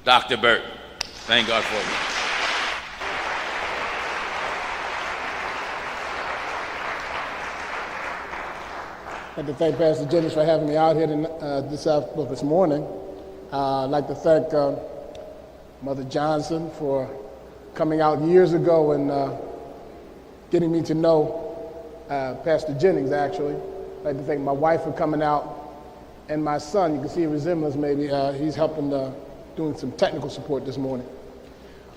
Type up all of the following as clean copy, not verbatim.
Dr. Burton. Thank God for you. I'd like to thank Pastor Jennings for having me out here this morning. I'd like to thank Mother Johnson for coming out years ago and getting me to know Pastor Jennings, actually. I'd like to thank my wife for coming out, and my son. You can see a resemblance maybe. He's helping doing some technical support this morning.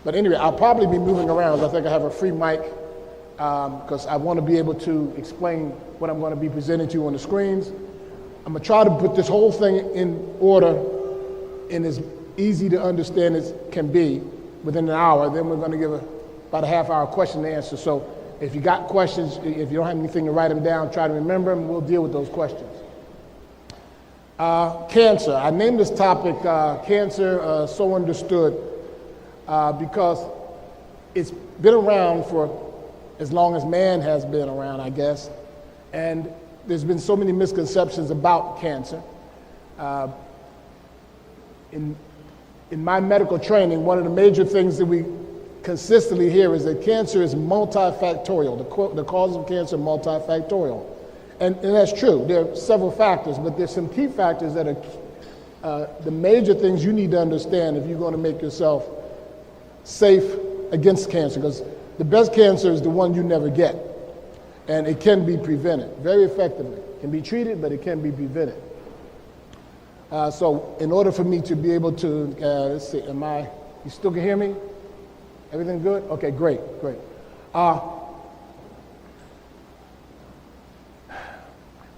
But anyway, I'll probably be moving around. I think I have a free mic because I want to be able to explain what I'm going to be presenting to you on the screens. I'm going to try to put this whole thing in order and as easy to understand as can be within an hour. Then we're going to give about a half-hour question and answer. So if you got questions, if you don't have anything to write them down, try to remember them, we'll deal with those questions. Cancer. I named this topic Cancer So Understood because it's been around for as long as man has been around, I guess, and there's been so many misconceptions about cancer. In my medical training, one of the major things that we consistently hear is that cancer is multifactorial. The cause of cancer is multifactorial. And that's true. There are several factors, but there's some key factors that are the major things you need to understand if you're going to make yourself safe against cancer, because the best cancer is the one you never get, and it can be prevented very effectively. It can be treated, but it can be prevented. So in order for me to be able to, let's see, you still can hear me? Everything good? Okay, great.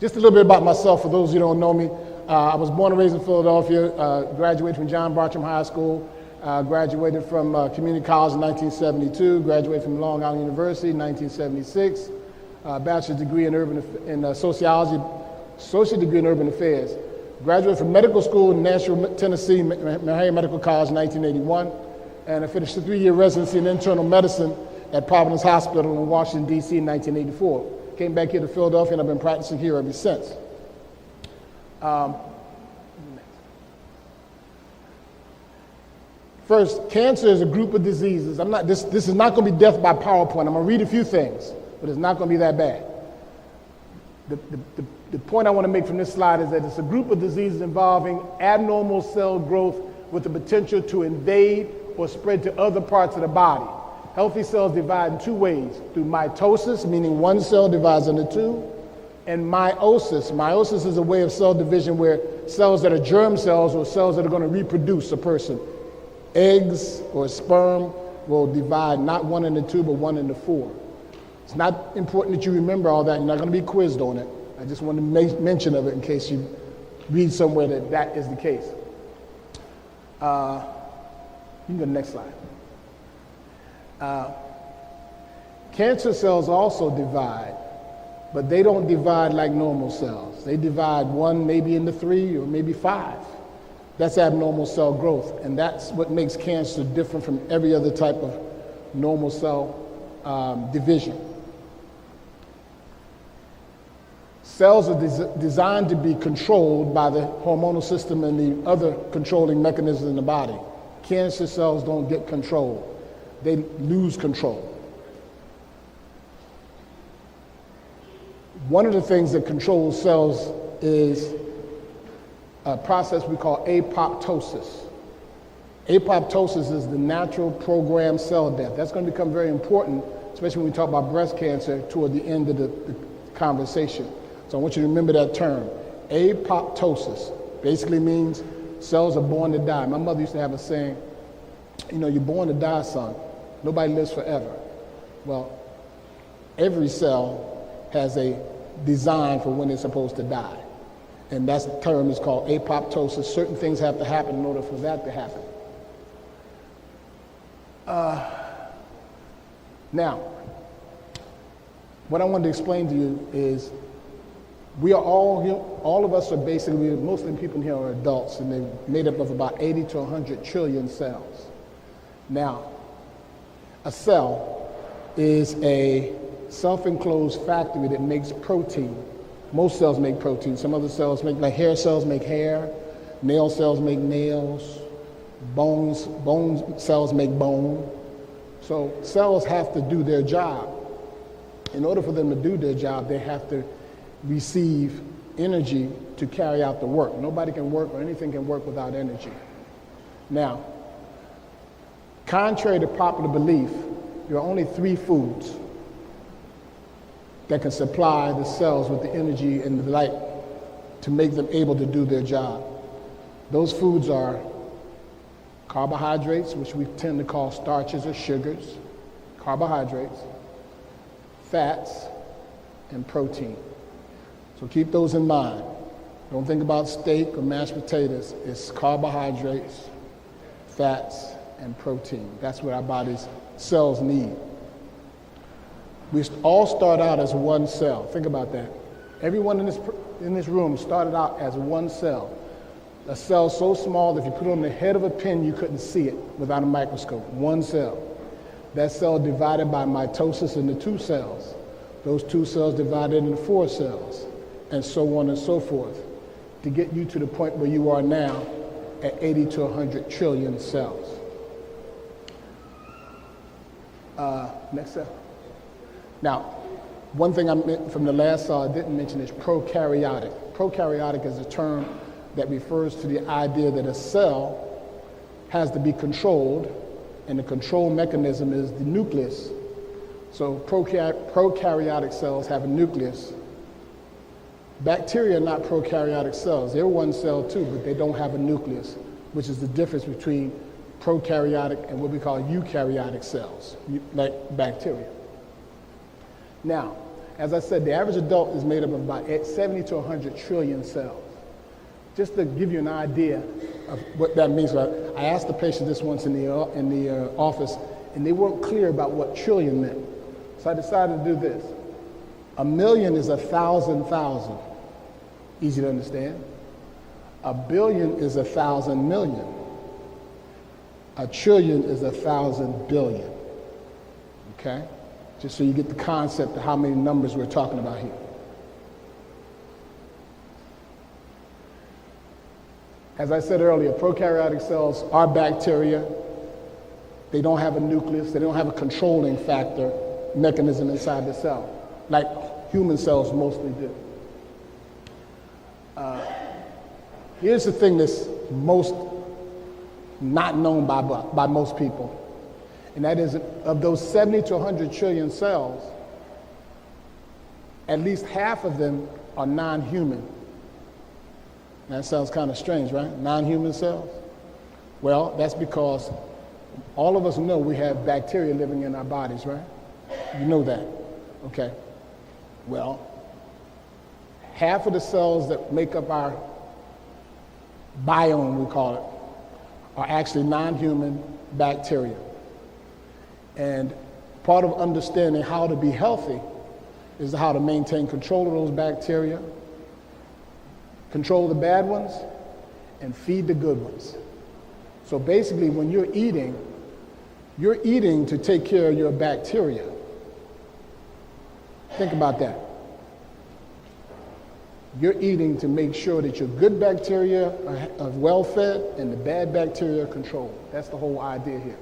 Just a little bit about myself for those who don't know me. I was born and raised in Philadelphia, graduated from John Bartram High School, graduated from Community College in 1972, graduated from Long Island University in 1976, bachelor's degree in sociology, associate degree in urban affairs. Graduated from medical school in Nashville, Tennessee, Maharian Medical College in 1981, and I finished a 3-year residency in internal medicine at Providence Hospital in Washington, D.C. in 1984. Came back here to Philadelphia, and I've been practicing here ever since. First, cancer is a group of diseases. This is not going to be death by PowerPoint. I'm going to read a few things, but it's not going to be that bad. The point I want to make from this slide is that it's a group of diseases involving abnormal cell growth with the potential to invade or spread to other parts of the body. Healthy cells divide in two ways, through mitosis, meaning one cell divides into two, and meiosis. Meiosis is a way of cell division where cells that are germ cells or cells that are going to reproduce a person, eggs or sperm, will divide not one into two, but one into four. It's not important that you remember all that. You're not going to be quizzed on it. I just want to make mention of it in case you read somewhere that is the case. You can go to the next slide. Cancer cells also divide, but they don't divide like normal cells. They divide one maybe into 3 or maybe 5. That's abnormal cell growth, and that's what makes cancer different from every other type of normal cell division. Cells are designed to be controlled by the hormonal system and the other controlling mechanisms in the body. Cancer cells don't get controlled. They lose control. One of the things that controls cells is a process we call apoptosis. Apoptosis is the natural programmed cell death. That's going to become very important, especially when we talk about breast cancer toward the end of the conversation. So I want you to remember that term. Apoptosis basically means cells are born to die. My mother used to have a saying, you're born to die, son. Nobody lives forever. Well, every cell has a design for when it's supposed to die. And that term is called apoptosis. Certain things have to happen in order for that to happen. Now, what I wanted to explain to you is we are all of us are basically, most of the people here are adults, and they're made up of about 80 to 100 trillion cells. Now, a cell is a self-enclosed factory that makes protein. Most cells make protein. Some other cells make, like hair cells make hair, nail cells make nails, Bone cells make bone. So cells have to do their job. In order for them to do their job, they have to receive energy to carry out the work. Nobody can work or anything can work without energy. Now, contrary to popular belief, there are only 3 foods that can supply the cells with the energy and the light to make them able to do their job. Those foods are carbohydrates, which we tend to call starches or sugars, carbohydrates, fats, and protein. So keep those in mind. Don't think about steak or mashed potatoes. It's carbohydrates, fats, and protein. That's what our body's cells need. We all start out as one cell. Think about that. Everyone in this room started out as one cell. A cell so small that if you put it on the head of a pin, you couldn't see it without a microscope. One cell. That cell divided by mitosis into 2 cells. Those 2 cells divided into 4 cells, and so on and so forth, to get you to the point where you are now at 80 to 100 trillion cells. Next cell. Now, one thing from the last slide I didn't mention is prokaryotic. Prokaryotic is a term that refers to the idea that a cell has to be controlled, and the control mechanism is the nucleus. So prokaryotic cells have a nucleus. Bacteria are not prokaryotic cells. They're one cell too, but they don't have a nucleus, which is the difference between prokaryotic and what we call eukaryotic cells, like bacteria. Now, as I said, the average adult is made up of about 70 to 100 trillion cells. Just to give you an idea of what that means, I asked the patient this once in the office, and they weren't clear about what trillion meant. So I decided to do this. 1 million is 1,000,000. Easy to understand. 1 billion is 1,000 million. 1 trillion is 1,000 billion. Okay? Just so you get the concept of how many numbers we're talking about here. As I said earlier, prokaryotic cells are bacteria. They don't have a nucleus. They don't have a controlling factor mechanism inside the cell, like human cells mostly do. Here's the thing that's most not known by most people, and that is, of those 70 to 100 trillion cells, at least half of them are non-human. That sounds kind of strange, right? Non-human cells? Well, that's because all of us know we have bacteria living in our bodies, right? You know that. Okay. Well, half of the cells that make up our biome, we call it, are actually non-human bacteria. And part of understanding how to be healthy is how to maintain control of those bacteria, control the bad ones, and feed the good ones. So basically, when you're eating to take care of your bacteria. Think about that. You're eating to make sure that your good bacteria are well fed and the bad bacteria are controlled. That's the whole idea here.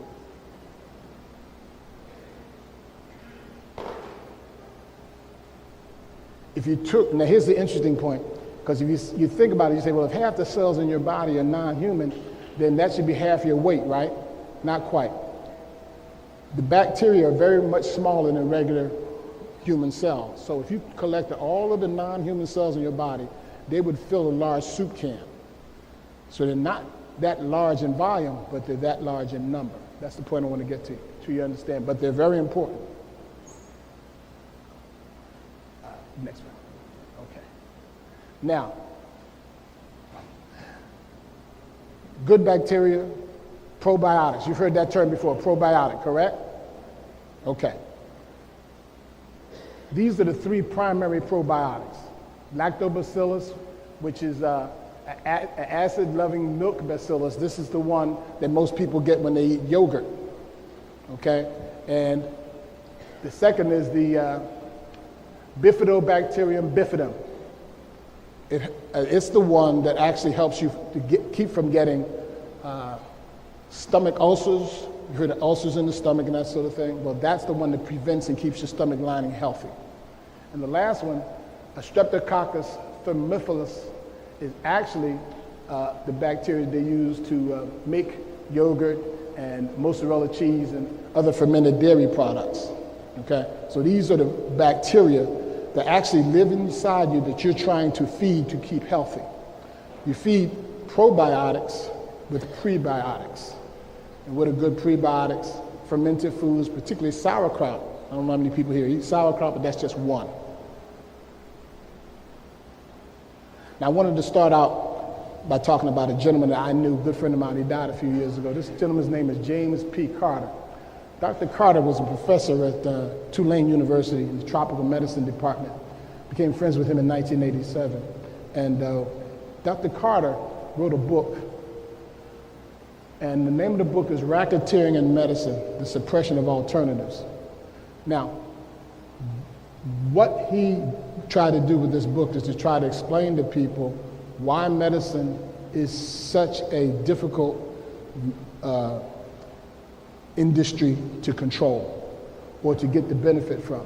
Now here's the interesting point, because if you think about it, you say, well, if half the cells in your body are non-human, then that should be half your weight, right? Not quite. The bacteria are very much smaller than regular human cells. So if you collected all of the non-human cells in your body, they would fill a large soup can. So they're not that large in volume, but they're that large in number. That's the point I want to get to, so you understand. But they're very important. Next one. Okay. Now, good bacteria, probiotics. You've heard that term before, probiotic, correct? Okay. These are the 3 primary probiotics. Lactobacillus, which is an acid-loving milk bacillus. This is the one that most people get when they eat yogurt. Okay? And the second is the Bifidobacterium bifidum. It's the one that actually helps you to keep from getting Stomach ulcers, you heard of ulcers in the stomach and that sort of thing. Well, that's the one that prevents and keeps your stomach lining healthy. And the last one, a Streptococcus thermophilus, is actually the bacteria they use to make yogurt and mozzarella cheese and other fermented dairy products. Okay? So these are the bacteria that actually live inside you that you're trying to feed to keep healthy. You feed probiotics with prebiotics. And what are good prebiotics? Fermented foods, particularly sauerkraut. I don't know how many people here eat sauerkraut, but that's just one. Now, I wanted to start out by talking about a gentleman that I knew, a good friend of mine. He died a few years ago. This gentleman's name is James P. Carter. Dr. Carter was a professor at Tulane University in the tropical medicine department. Became friends with him in 1987. And Dr. Carter wrote a book. And the name of the book is Racketeering in Medicine, The Suppression of Alternatives. Now, what he tried to do with this book is to try to explain to people why medicine is such a difficult industry to control or to get the benefit from.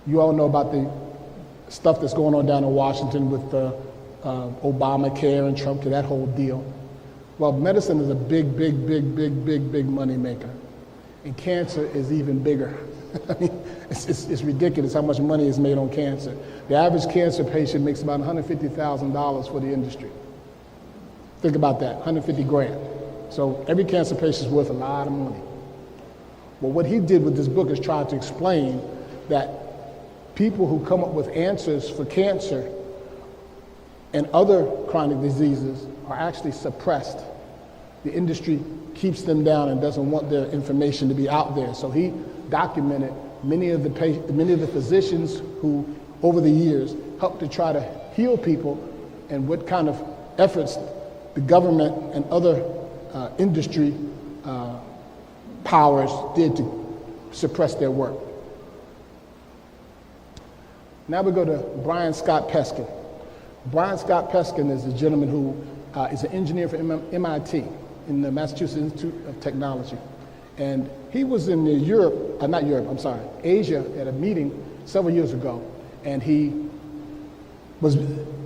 You all know about the stuff that's going on down in Washington with Obamacare and Trump, that whole deal. Well, medicine is a big money maker. And cancer is even bigger. I mean, it's ridiculous how much money is made on cancer. The average cancer patient makes about $150,000 for the industry. Think about that, 150 grand. So every cancer patient is worth a lot of money. Well, what he did with this book is try to explain that people who come up with answers for cancer and other chronic diseases are actually suppressed. The industry keeps them down and doesn't want their information to be out there. So he documented many of the physicians who, over the years, helped to try to heal people and what kind of efforts the government and other industry powers did to suppress their work. Now we go to Brian Scott Peskin. Brian Scott Peskin is a gentleman who is an engineer for MIT in the Massachusetts Institute of Technology. And he was in Asia at a meeting several years ago. And he was,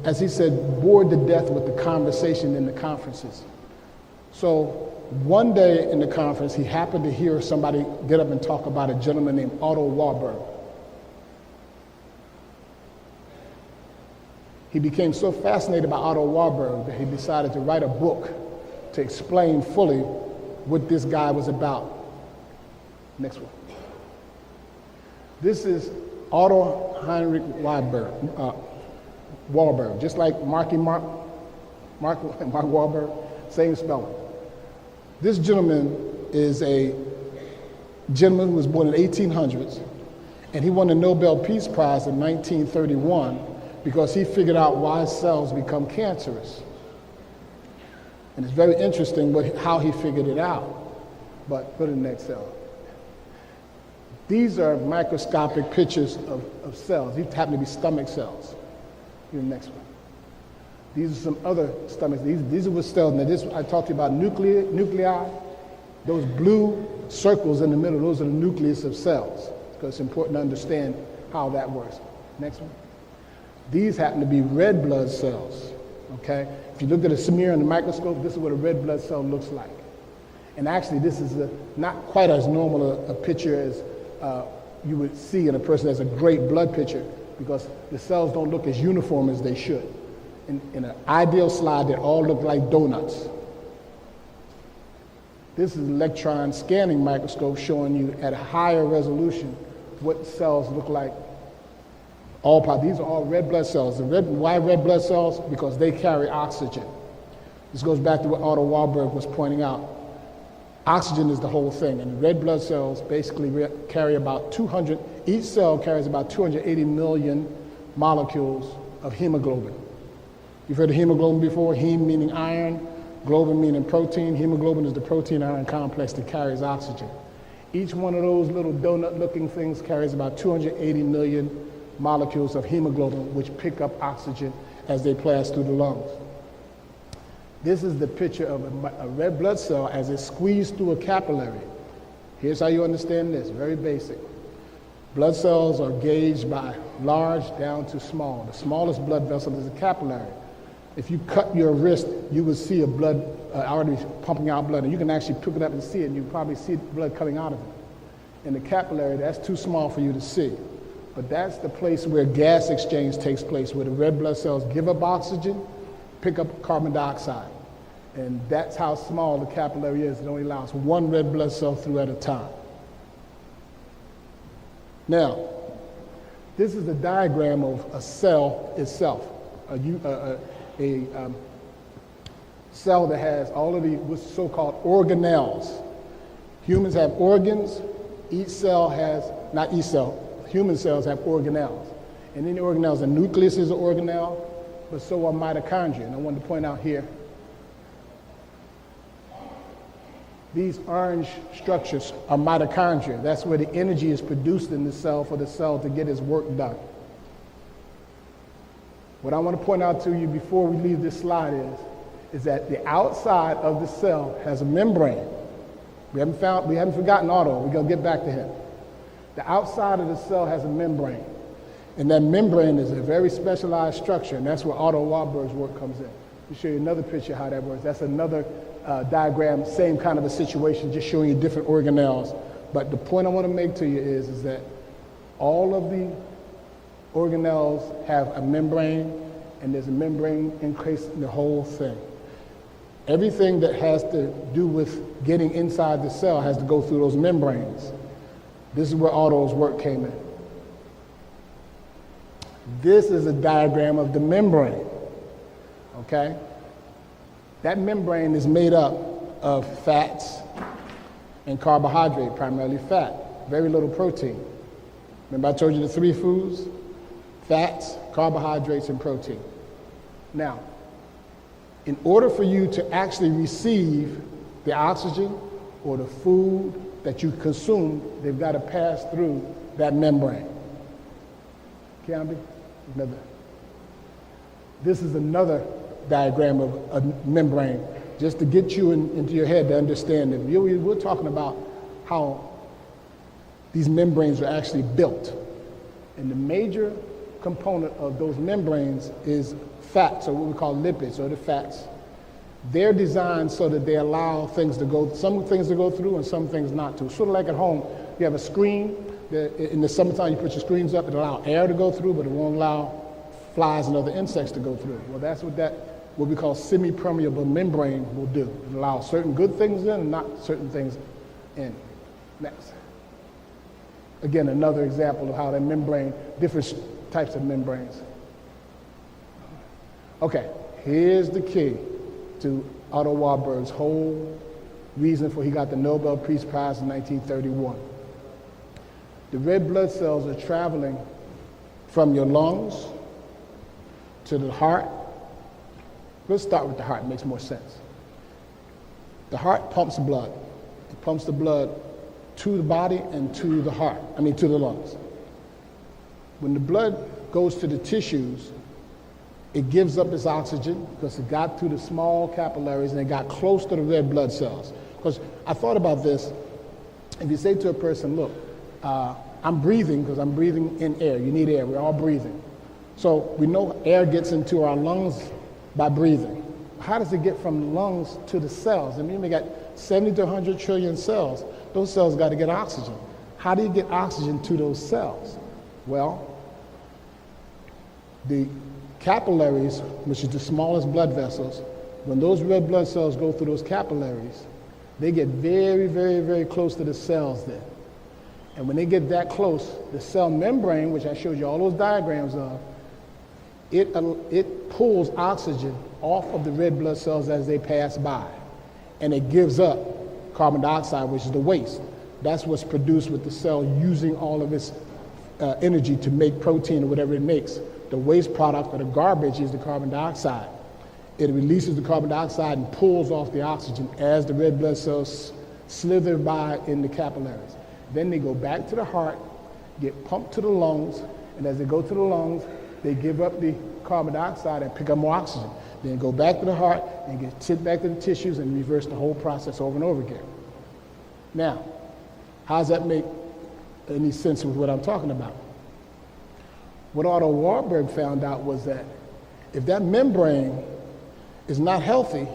as he said, bored to death with the conversation in the conferences. So one day in the conference, he happened to hear somebody get up and talk about a gentleman named Otto Warburg. He became so fascinated by Otto Warburg that he decided to write a book to explain fully what this guy was about. Next one. This is Otto Heinrich Warburg, just like Mark Wahlberg, same spelling. This gentleman is a gentleman who was born in the 1800s, and he won the Nobel Peace Prize in 1931 because he figured out why cells become cancerous. And it's very interesting how he figured it out. But go to the next cell. These are microscopic pictures of cells. These happen to be stomach cells. Here's the next one. These are some other stomachs. These are what cells. Now I talked to you about nuclei. Those blue circles in the middle, those are the nucleus of cells. Because it's important to understand how that works. Next one. These happen to be red blood cells. Okay? If you look at a smear in the microscope, this is what a red blood cell looks like. And actually, this is not quite as normal a picture as you would see in a person that has a great blood picture, because the cells don't look as uniform as they should. In an ideal slide, they all look like donuts. This is an electron scanning microscope showing you at a higher resolution what cells look like. These are all red blood cells. Why red blood cells? Because they carry oxygen. This goes back to what Otto Warburg was pointing out. Oxygen is the whole thing, and red blood cells basically carry about 200, each cell carries about 280 million molecules of hemoglobin. You've heard of hemoglobin before? Heme meaning iron, globin meaning protein. Hemoglobin is the protein-iron complex that carries oxygen. Each one of those little donut-looking things carries about 280 million molecules of hemoglobin, which pick up oxygen as they pass through the lungs. This is the picture of a red blood cell as it squeezed through a capillary. Here's how you understand this, very basic. Blood cells are gauged by large down to small. The smallest blood vessel is a capillary. If you cut your wrist, you would see a blood artery pumping out blood, and you can actually pick it up and see it, and you probably see blood coming out of it. In the capillary, that's too small for you to see. But that's the place where gas exchange takes place, where the red blood cells give up oxygen, pick up carbon dioxide. And that's how small the capillary is. It only allows one red blood cell through at a time. Now, this is a diagram of a cell itself, a cell that has all of the what's so-called organelles. Humans have organs. Each cell has, not each cell, human cells have organelles. And in the organelles, the nucleus is an organelle, but so are mitochondria. And I wanted to point out here, these orange structures are mitochondria. That's where the energy is produced in the cell for the cell to get its work done. What I want to point out to you before we leave this slide is that the outside of the cell has a membrane. We haven't forgotten Otto. We're going to get back to him. The outside of the cell has a membrane. And that membrane is a very specialized structure, and that's where Otto Warburg's work comes in. I'll show you another picture of how that works. That's another diagram, same kind of a situation, just showing you different organelles. But the point I want to make to you is that all of the organelles have a membrane, and there's a membrane encasing the whole thing. Everything that has to do with getting inside the cell has to go through those membranes. This is where Otto's work came in. This is a diagram of the membrane, okay? That membrane is made up of fats and carbohydrate, primarily fat, very little protein. Remember I told you the three foods? Fats, carbohydrates, and protein. Now, in order for you to actually receive the oxygen or the food that you consume, they've got to pass through that membrane. Kiambi? This is another diagram of a membrane, just to get you into your head to understand it. We're talking about how these membranes are actually built. And the major component of those membranes is fats, or what we call lipids, or the fats. They're designed so that they allow things to go, some things to go through and some things not to. Sort of like at home, you have a screen. In the summertime, you put your screens up, it allows air to go through, but it won't allow flies and other insects to go through. Well, that's what we call semi-permeable membrane will do. It allows certain good things in and not certain things in. Next. Again, another example of how that membrane, different types of membranes. Okay, here's the key to Otto Warburg's whole reason for he got the Nobel Peace Prize in 1931. The red blood cells are traveling from your lungs to the heart. Let's start with the heart, it makes more sense. The heart pumps blood. It pumps the blood to the body and to the heart, to the lungs. When the blood goes to the tissues, it gives up its oxygen because it got through the small capillaries and it got close to the red blood cells. Because I thought about this, if you say to a person, look, I'm breathing because I'm breathing in air. You need air, we're all breathing. So we know air gets into our lungs by breathing. How does it get from the lungs to the cells? We got 70 to 100 trillion cells. Those cells got to get oxygen. How do you get oxygen to those cells? Well, the capillaries, which is the smallest blood vessels, when those red blood cells go through those capillaries, they get very, very, very close to the cells there. And when they get that close, the cell membrane, which I showed you all those diagrams of, it pulls oxygen off of the red blood cells as they pass by. And it gives up carbon dioxide, which is the waste. That's what's produced with the cell using all of its energy to make protein or whatever it makes. The waste product or the garbage is the carbon dioxide. It releases the carbon dioxide and pulls off the oxygen as the red blood cells slither by in the capillaries. Then they go back to the heart, get pumped to the lungs, and as they go to the lungs, they give up the carbon dioxide and pick up more oxygen. then go back to the heart and get sent back to the tissues and reverse the whole process over and over again. Now, how does that make any sense with what I'm talking about? What Otto Warburg found out was that if that membrane is not healthy,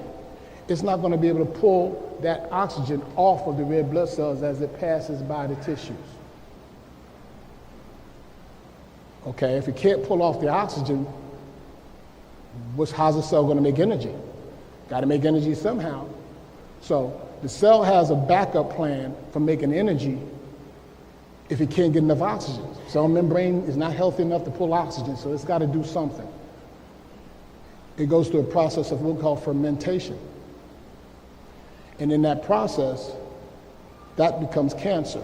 it's not going to be able to pull that oxygen off of the red blood cells as it passes by the tissues. Okay, if it can't pull off the oxygen, how's the cell going to make energy? Got to make energy somehow. So the cell has a backup plan for making energy if it can't get enough oxygen. Cell membrane is not healthy enough to pull oxygen, so it's got to do something. It goes through a process of what we call fermentation. And in that process, that becomes cancer.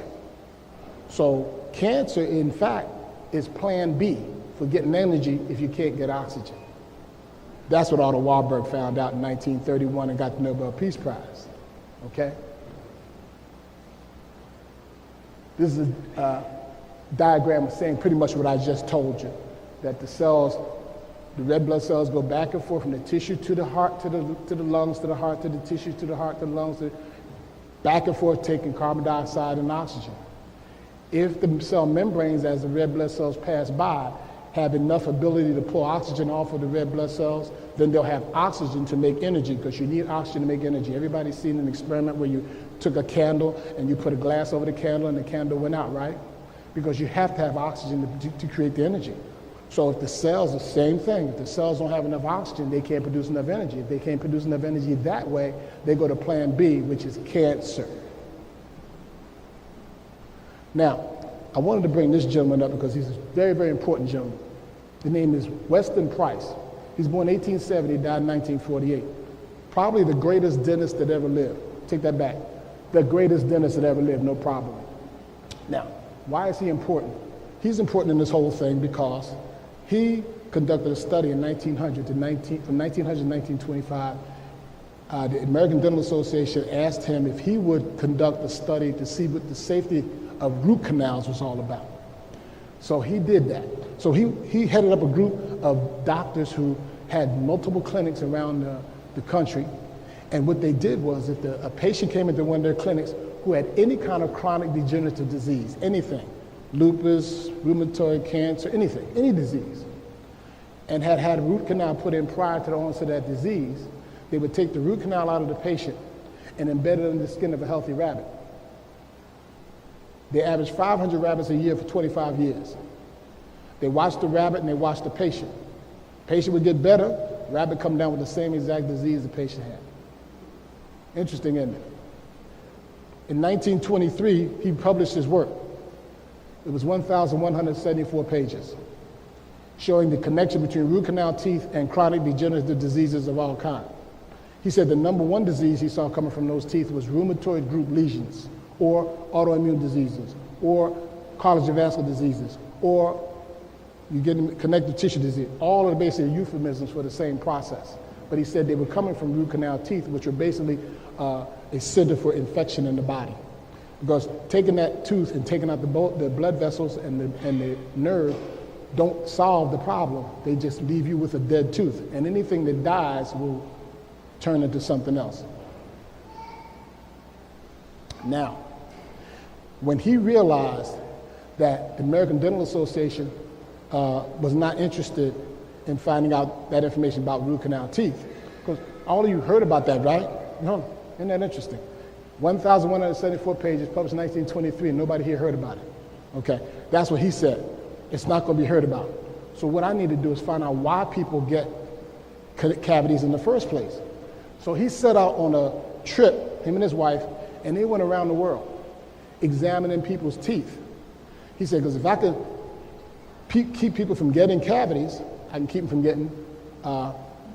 So cancer, in fact, is plan B for getting energy if you can't get oxygen. That's what Otto Warburg found out in 1931 and got the Nobel Peace Prize. Okay? This is a diagram saying pretty much what I just told you, that the cells, the red blood cells go back and forth from the tissue to the heart, to the lungs, to the heart, to the tissue, to the heart, to the lungs, back and forth taking carbon dioxide and oxygen. If the cell membranes, as the red blood cells pass by, have enough ability to pull oxygen off of the red blood cells, then they'll have oxygen to make energy, because you need oxygen to make energy. Everybody's seen an experiment where you took a candle and you put a glass over the candle and the candle went out, right? Because you have to have oxygen to create the energy. So if the cells, the same thing. If the cells don't have enough oxygen, they can't produce enough energy. If they can't produce enough energy that way, they go to plan B, which is cancer. Now, I wanted to bring this gentleman up because he's a very, very important gentleman. His name is Weston Price. He's born in 1870, died in 1948. Probably the greatest dentist that ever lived. Take that back. The greatest dentist that ever lived, no problem. Now, why is he important? He's important in this whole thing because he conducted a study in 1900 from 1900 to 1925. The American Dental Association asked him if he would conduct a study to see what the safety of root canals was all about. So he did that. So he headed up a group of doctors who had multiple clinics around the country. And what they did was, if a patient came into one of their clinics who had any kind of chronic degenerative disease, anything, lupus, rheumatoid cancer, anything, any disease, and had had a root canal put in prior to the onset of that disease, they would take the root canal out of the patient and embed it in the skin of a healthy rabbit. They averaged 500 rabbits a year for 25 years. They watched the rabbit and they watched the patient. Patient would get better, rabbit come down with the same exact disease the patient had. Interesting, isn't it? In 1923, he published his work. It was 1,174 pages, showing the connection between root canal teeth and chronic degenerative diseases of all kinds. He said the number one disease he saw coming from those teeth was rheumatoid group lesions, or autoimmune diseases, or cardiovascular diseases, or you get connective tissue disease. All are basically euphemisms for the same process. But he said they were coming from root canal teeth, which are basically a center for infection in the body. Because taking that tooth and taking out the blood vessels and the nerve don't solve the problem. They just leave you with a dead tooth. And anything that dies will turn into something else. Now, when he realized that the American Dental Association was not interested in finding out that information about root canal teeth, because all of you heard about that, right? No, isn't that interesting? 1,174 pages, published in 1923, and nobody here heard about it. Okay, that's what he said. It's not going to be heard about. So what I need to do is find out why people get cavities in the first place. So he set out on a trip, him and his wife, and they went around the world examining people's teeth. He said, because if I could keep people from getting cavities, I can keep them from getting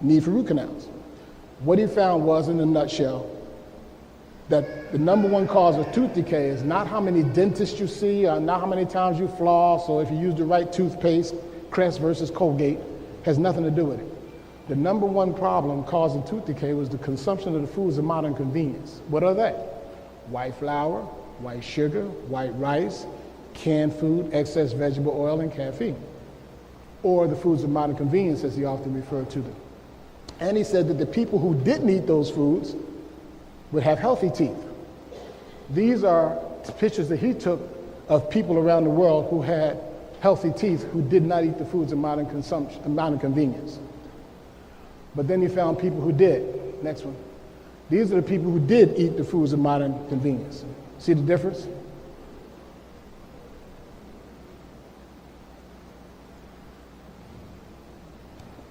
need for root canals. What he found was, in a nutshell, that the number one cause of tooth decay is not how many dentists you see, or not how many times you floss, or if you use the right toothpaste, Crest versus Colgate, has nothing to do with it. The number one problem causing tooth decay was the consumption of the foods of modern convenience. What are they? White flour, white sugar, white rice, canned food, excess vegetable oil, and caffeine. Or the foods of modern convenience, as he often referred to them. And he said that the people who didn't eat those foods would have healthy teeth. These are pictures that he took of people around the world who had healthy teeth who did not eat the foods of modern consumption, modern convenience. But then he found people who did. Next one. These are the people who did eat the foods of modern convenience. See the difference?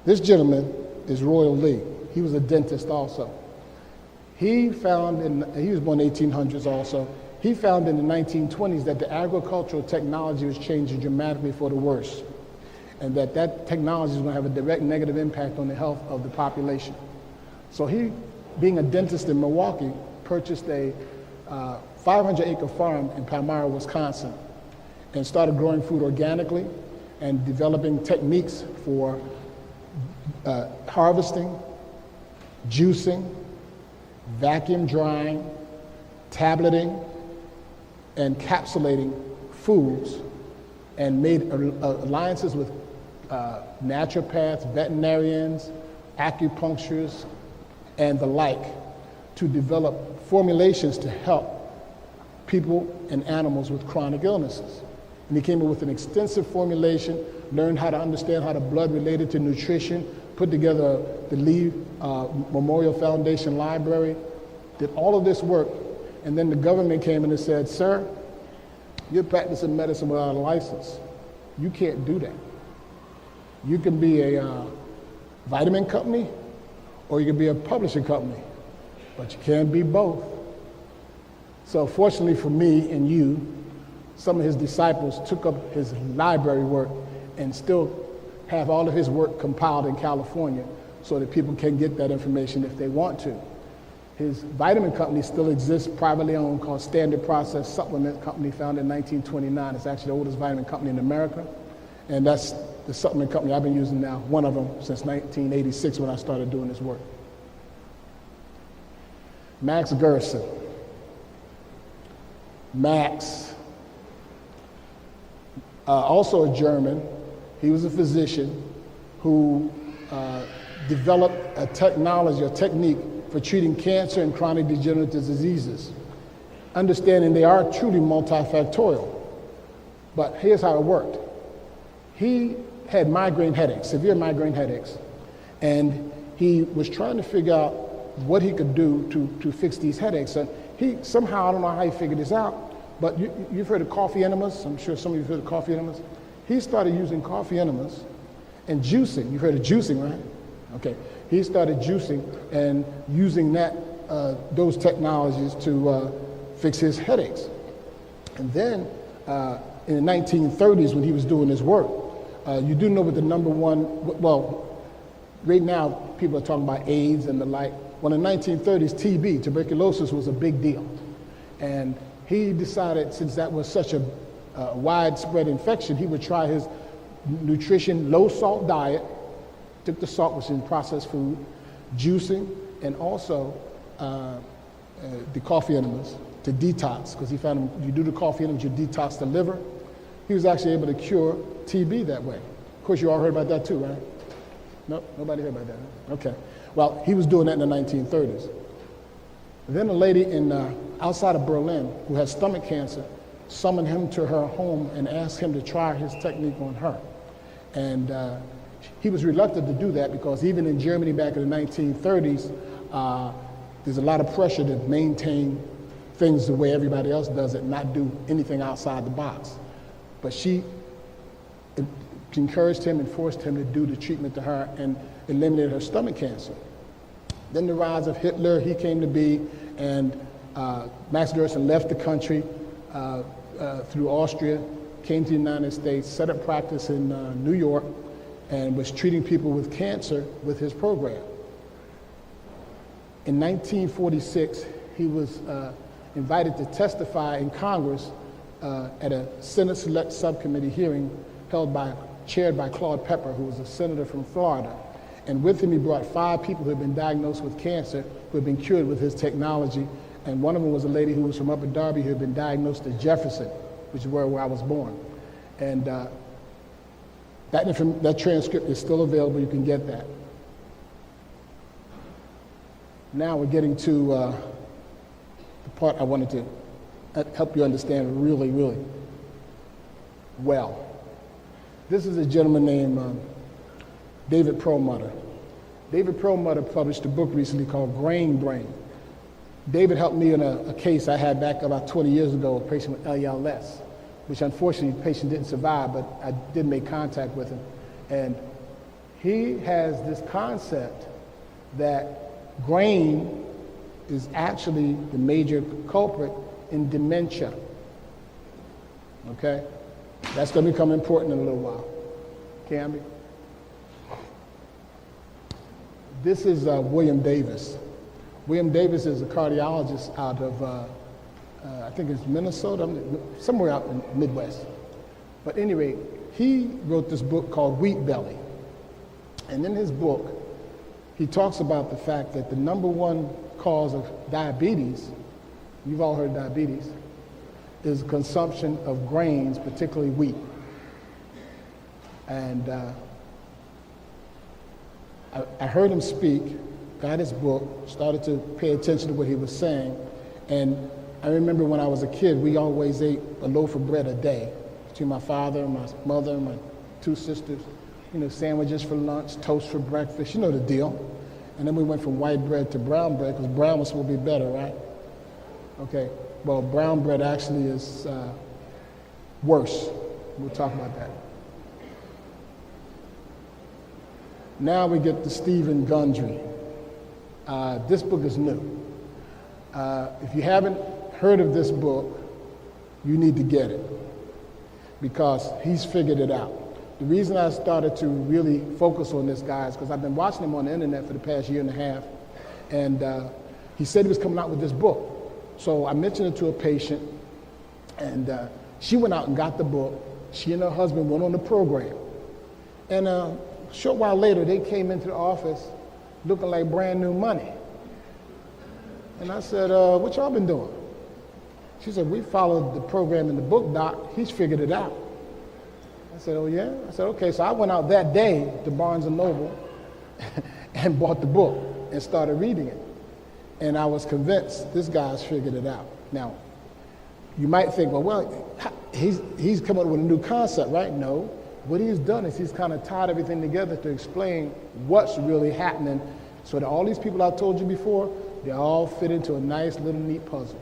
This gentleman is Royal Lee. He was a dentist also. He was born in the 1800s also. He found in the 1920s that the agricultural technology was changing dramatically for the worse, and that technology is going to have a direct negative impact on the health of the population. So he, being a dentist in Milwaukee, purchased a 500-acre farm in Palmyra, Wisconsin, and started growing food organically and developing techniques for harvesting, juicing, vacuum drying, tableting, and capsulating foods, and made alliances with naturopaths, veterinarians, acupuncturists, and the like to develop formulations to help people and animals with chronic illnesses. And he came up with an extensive formulation, learned how to understand how the blood related to nutrition, put together the Lee Memorial Foundation Library, did all of this work, and then the government came in and said, "Sir, you're practicing medicine without a license. You can't do that. You can be a vitamin company, or you can be a publishing company, but you can't be both." So fortunately for me and you, some of his disciples took up his library work and still have all of his work compiled in California so that people can get that information if they want to. His vitamin company still exists, privately owned, called Standard Process Supplement Company, founded in 1929. It's actually the oldest vitamin company in America, and that's the supplement company I've been using now, one of them, since 1986 when I started doing this work. Max Gerson. Max, also a German, he was a physician who developed a technology, a technique for treating cancer and chronic degenerative diseases, understanding they are truly multifactorial. But here's how it worked. He had migraine headaches, severe migraine headaches, and he was trying to figure out what he could do to fix these headaches. And he somehow, I don't know how he figured this out, but you've heard of coffee enemas. I'm sure some of you have heard of coffee enemas. He started using coffee enemas and juicing. You've heard of juicing, right? Okay. He started juicing and using those technologies to fix his headaches. And then in the 1930s, when he was doing his work, you do know what the number one, well, right now people are talking about AIDS and the like. Well, in the 1930s, TB, tuberculosis, was a big deal. And he decided, since that was such a widespread infection, he would try his nutrition, low salt diet, took the salt, which is in processed food, juicing, and also the coffee enemas to detox, because he found you do the coffee enemas, you detox the liver. He was actually able to cure TB that way. Of course, you all heard about that too, right? Nope, nobody heard about that. Huh? Okay. Well, he was doing that in the 1930s. Then a lady outside of Berlin who had stomach cancer summoned him to her home and asked him to try his technique on her. And he was reluctant to do that because even in Germany back in the 1930s, there's a lot of pressure to maintain things the way everybody else does it, not do anything outside the box. But she encouraged him and forced him to do the treatment to her and eliminated her stomach cancer. Then the rise of Hitler, he came to be, and Max Gerson left the country through Austria, came to the United States, set up practice in New York, and was treating people with cancer with his program. In 1946, he was invited to testify in Congress at a Senate Select Subcommittee hearing chaired by Claude Pepper, who was a senator from Florida. And with him, he brought 5 people who had been diagnosed with cancer, who had been cured with his technology. And one of them was a lady who was from Upper Darby, who had been diagnosed at Jefferson, which is where I was born. And that transcript is still available. You can get that. Now we're getting to the part I wanted to help you understand really, really well. This is a gentleman named David Perlmutter. David Perlmutter published a book recently called Grain Brain. David helped me in a case I had back about 20 years ago, a patient with LELS, which unfortunately the patient didn't survive, but I did make contact with him. And he has this concept that grain is actually the major culprit in dementia. Okay? That's going to become important in a little while. Camby? This is William Davis. William Davis is a cardiologist out of, I think it's Minnesota, somewhere out in the Midwest. But anyway, he wrote this book called Wheat Belly. And in his book, he talks about the fact that the number one cause of diabetes, you've all heard of diabetes, is consumption of grains, particularly wheat. And I heard him speak, got his book, started to pay attention to what he was saying. And I remember when I was a kid, we always ate a loaf of bread a day between my father, my mother, and my two sisters. You know, sandwiches for lunch, toast for breakfast, you know the deal. And then we went from white bread to brown bread because brown was supposed to be better, right? Okay, well, brown bread actually is worse. We'll talk about that. Now we get to Stephen Gundry. This book is new. If you haven't heard of this book, you need to get it because he's figured it out. The reason I started to really focus on this guy is because I've been watching him on the internet for the past year and a half, and he said he was coming out with this book. So I mentioned it to a patient, and she went out and got the book. She and her husband went on the program. And a short while later, they came into the office looking like brand new money. And I said, what y'all been doing? She said, we followed the program in the book, Doc. He's figured it out. I said, oh yeah? I said, okay. So I went out that day to Barnes & Noble and bought the book and started reading it. And I was convinced this guy's figured it out. Now, you might think, well, he's come up with a new concept, right? No. What he's done is he's kind of tied everything together to explain what's really happening so that all these people I told you before, they all fit into a nice little neat puzzle.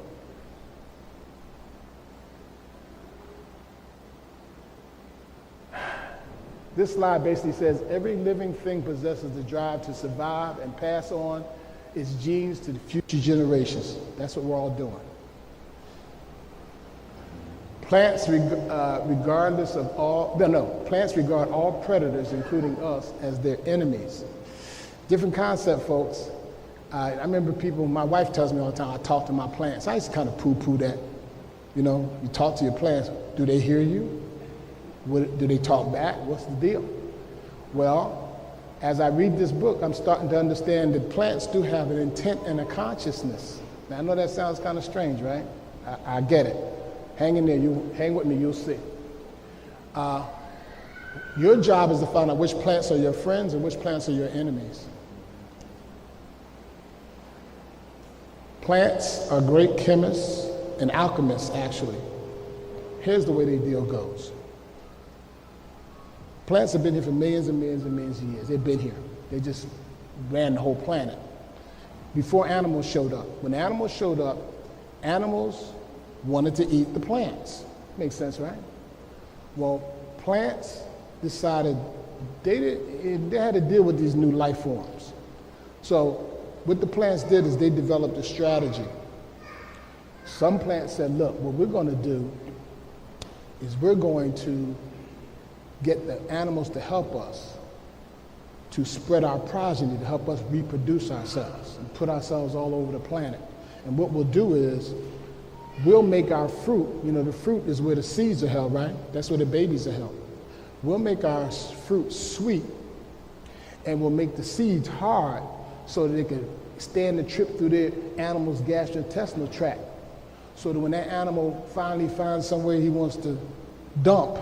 This slide basically says every living thing possesses the drive to survive and pass on its genes to the future generations. That's what we're all doing. Plants plants regard all predators, including us, as their enemies. Different concept, folks. I remember my wife tells me all the time, I talk to my plants. I used to kind of poo-poo that. You know, you talk to your plants. Do they hear you? Do they talk back? What's the deal? Well, as I read this book, I'm starting to understand that plants do have an intent and a consciousness. Now, I know that sounds kind of strange, right? I get it. Hang in there. Hang with me. You'll see. Your job is to find out which plants are your friends and which plants are your enemies. Plants are great chemists and alchemists, actually. Here's the way their deal goes. Plants have been here for millions and millions and millions of years. They've been here. They just ran the whole planet. Before animals showed up. When animals showed up, animals wanted to eat the plants. Makes sense, right? Well, plants decided they had to deal with these new life forms. So what the plants did is they developed a strategy. Some plants said, look, what we're going to do is we're going to get the animals to help us to spread our progeny, to help us reproduce ourselves and put ourselves all over the planet. And what we'll do is we'll make our fruit, you know, the fruit is where the seeds are held, right? That's where the babies are held. We'll make our fruit sweet and we'll make the seeds hard so that they can stand the trip through the animal's gastrointestinal tract. So that when that animal finally finds somewhere he wants to dump,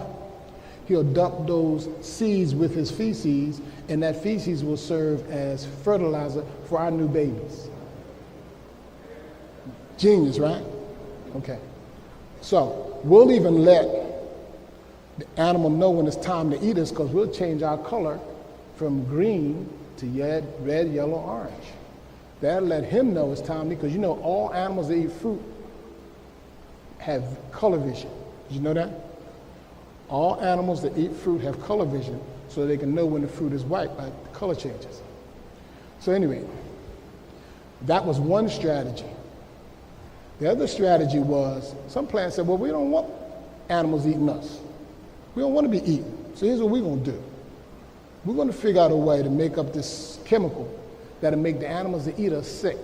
he'll dump those seeds with his feces, and that feces will serve as fertilizer for our new babies. Genius, right? Okay. So we'll even let the animal know when it's time to eat us, because we'll change our color from green to red, yellow, orange. That'll let him know it's time to eat, because you know all animals that eat fruit have color vision. Did you know that? All animals that eat fruit have color vision, so they can know when the fruit is white, like the color changes. So anyway, that was one strategy. The other strategy was, some plants said, well, we don't want animals eating us. We don't want to be eaten. So here's what we're going to do. We're going to figure out a way to make up this chemical that'll make the animals that eat us sick.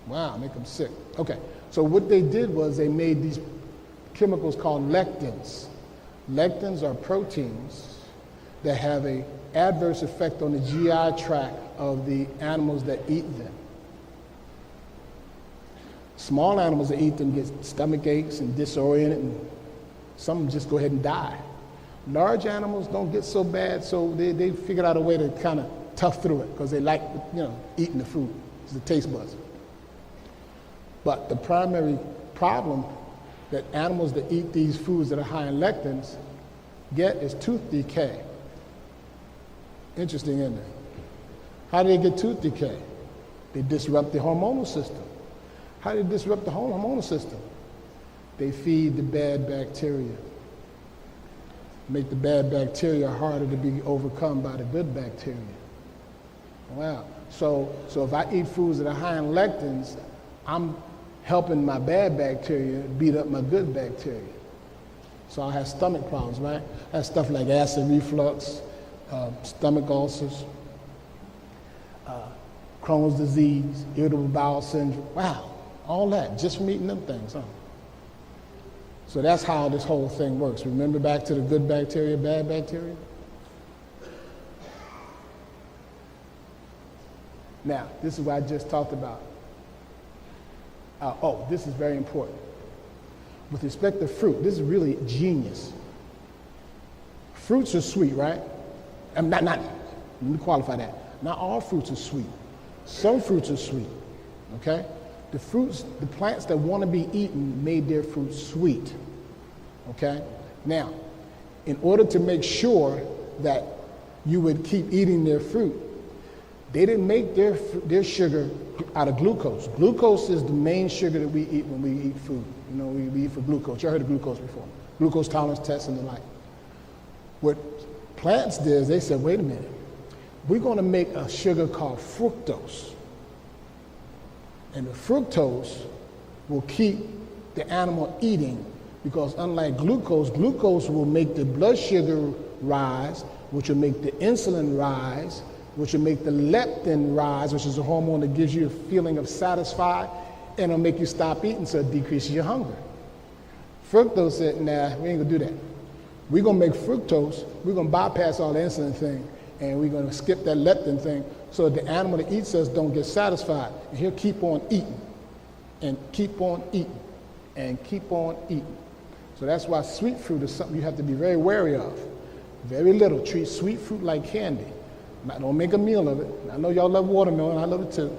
Wow, make them sick. Okay, so what they did was they made these chemicals called lectins. Lectins are proteins that have an adverse effect on the GI tract of the animals that eat them. Small animals that eat them get stomach aches and disoriented, and some just go ahead and die. Large animals don't get so bad, so they figured out a way to kind of tough through it, because they like, eating the food. It's the taste buds. But the primary problem that animals that eat these foods that are high in lectins get is tooth decay. Interesting, isn't it? How do they get tooth decay? They disrupt the hormonal system. How do they disrupt the hormonal system? They feed the bad bacteria. Make the bad bacteria harder to be overcome by the good bacteria. Wow. So if I eat foods that are high in lectins, I'm helping my bad bacteria beat up my good bacteria. So I have stomach problems, right? I have stuff like acid reflux, stomach ulcers, Crohn's disease, irritable bowel syndrome. Wow, all that just from eating them things, huh? So that's how this whole thing works. Remember back to the good bacteria, bad bacteria? Now, this is what I just talked about. This is very important. With respect to fruit, this is really genius. Fruits are sweet, right? Let me qualify that. Not all fruits are sweet. Some fruits are sweet, okay? The plants that want to be eaten made their fruit sweet, okay? Now, in order to make sure that you would keep eating their fruit, they didn't make their sugar out of glucose. Glucose is the main sugar that we eat when we eat food. We eat for glucose. You heard of glucose before. Glucose tolerance tests and the like. What plants did is they said, wait a minute, we're going to make a sugar called fructose. And the fructose will keep the animal eating, because unlike glucose, glucose will make the blood sugar rise, which will make the insulin rise, which will make the leptin rise, which is a hormone that gives you a feeling of satisfied, and it'll make you stop eating, so it decreases your hunger. Fructose said, nah, we ain't gonna do that. We're gonna make fructose, we're gonna bypass all the insulin thing, and we're gonna skip that leptin thing, so the animal that eats us don't get satisfied, and he'll keep on eating, and keep on eating, and keep on eating. So that's why sweet fruit is something you have to be very wary of. Very little. Treat sweet fruit like candy. Don't make a meal of it. I know y'all love watermelon, I love it too.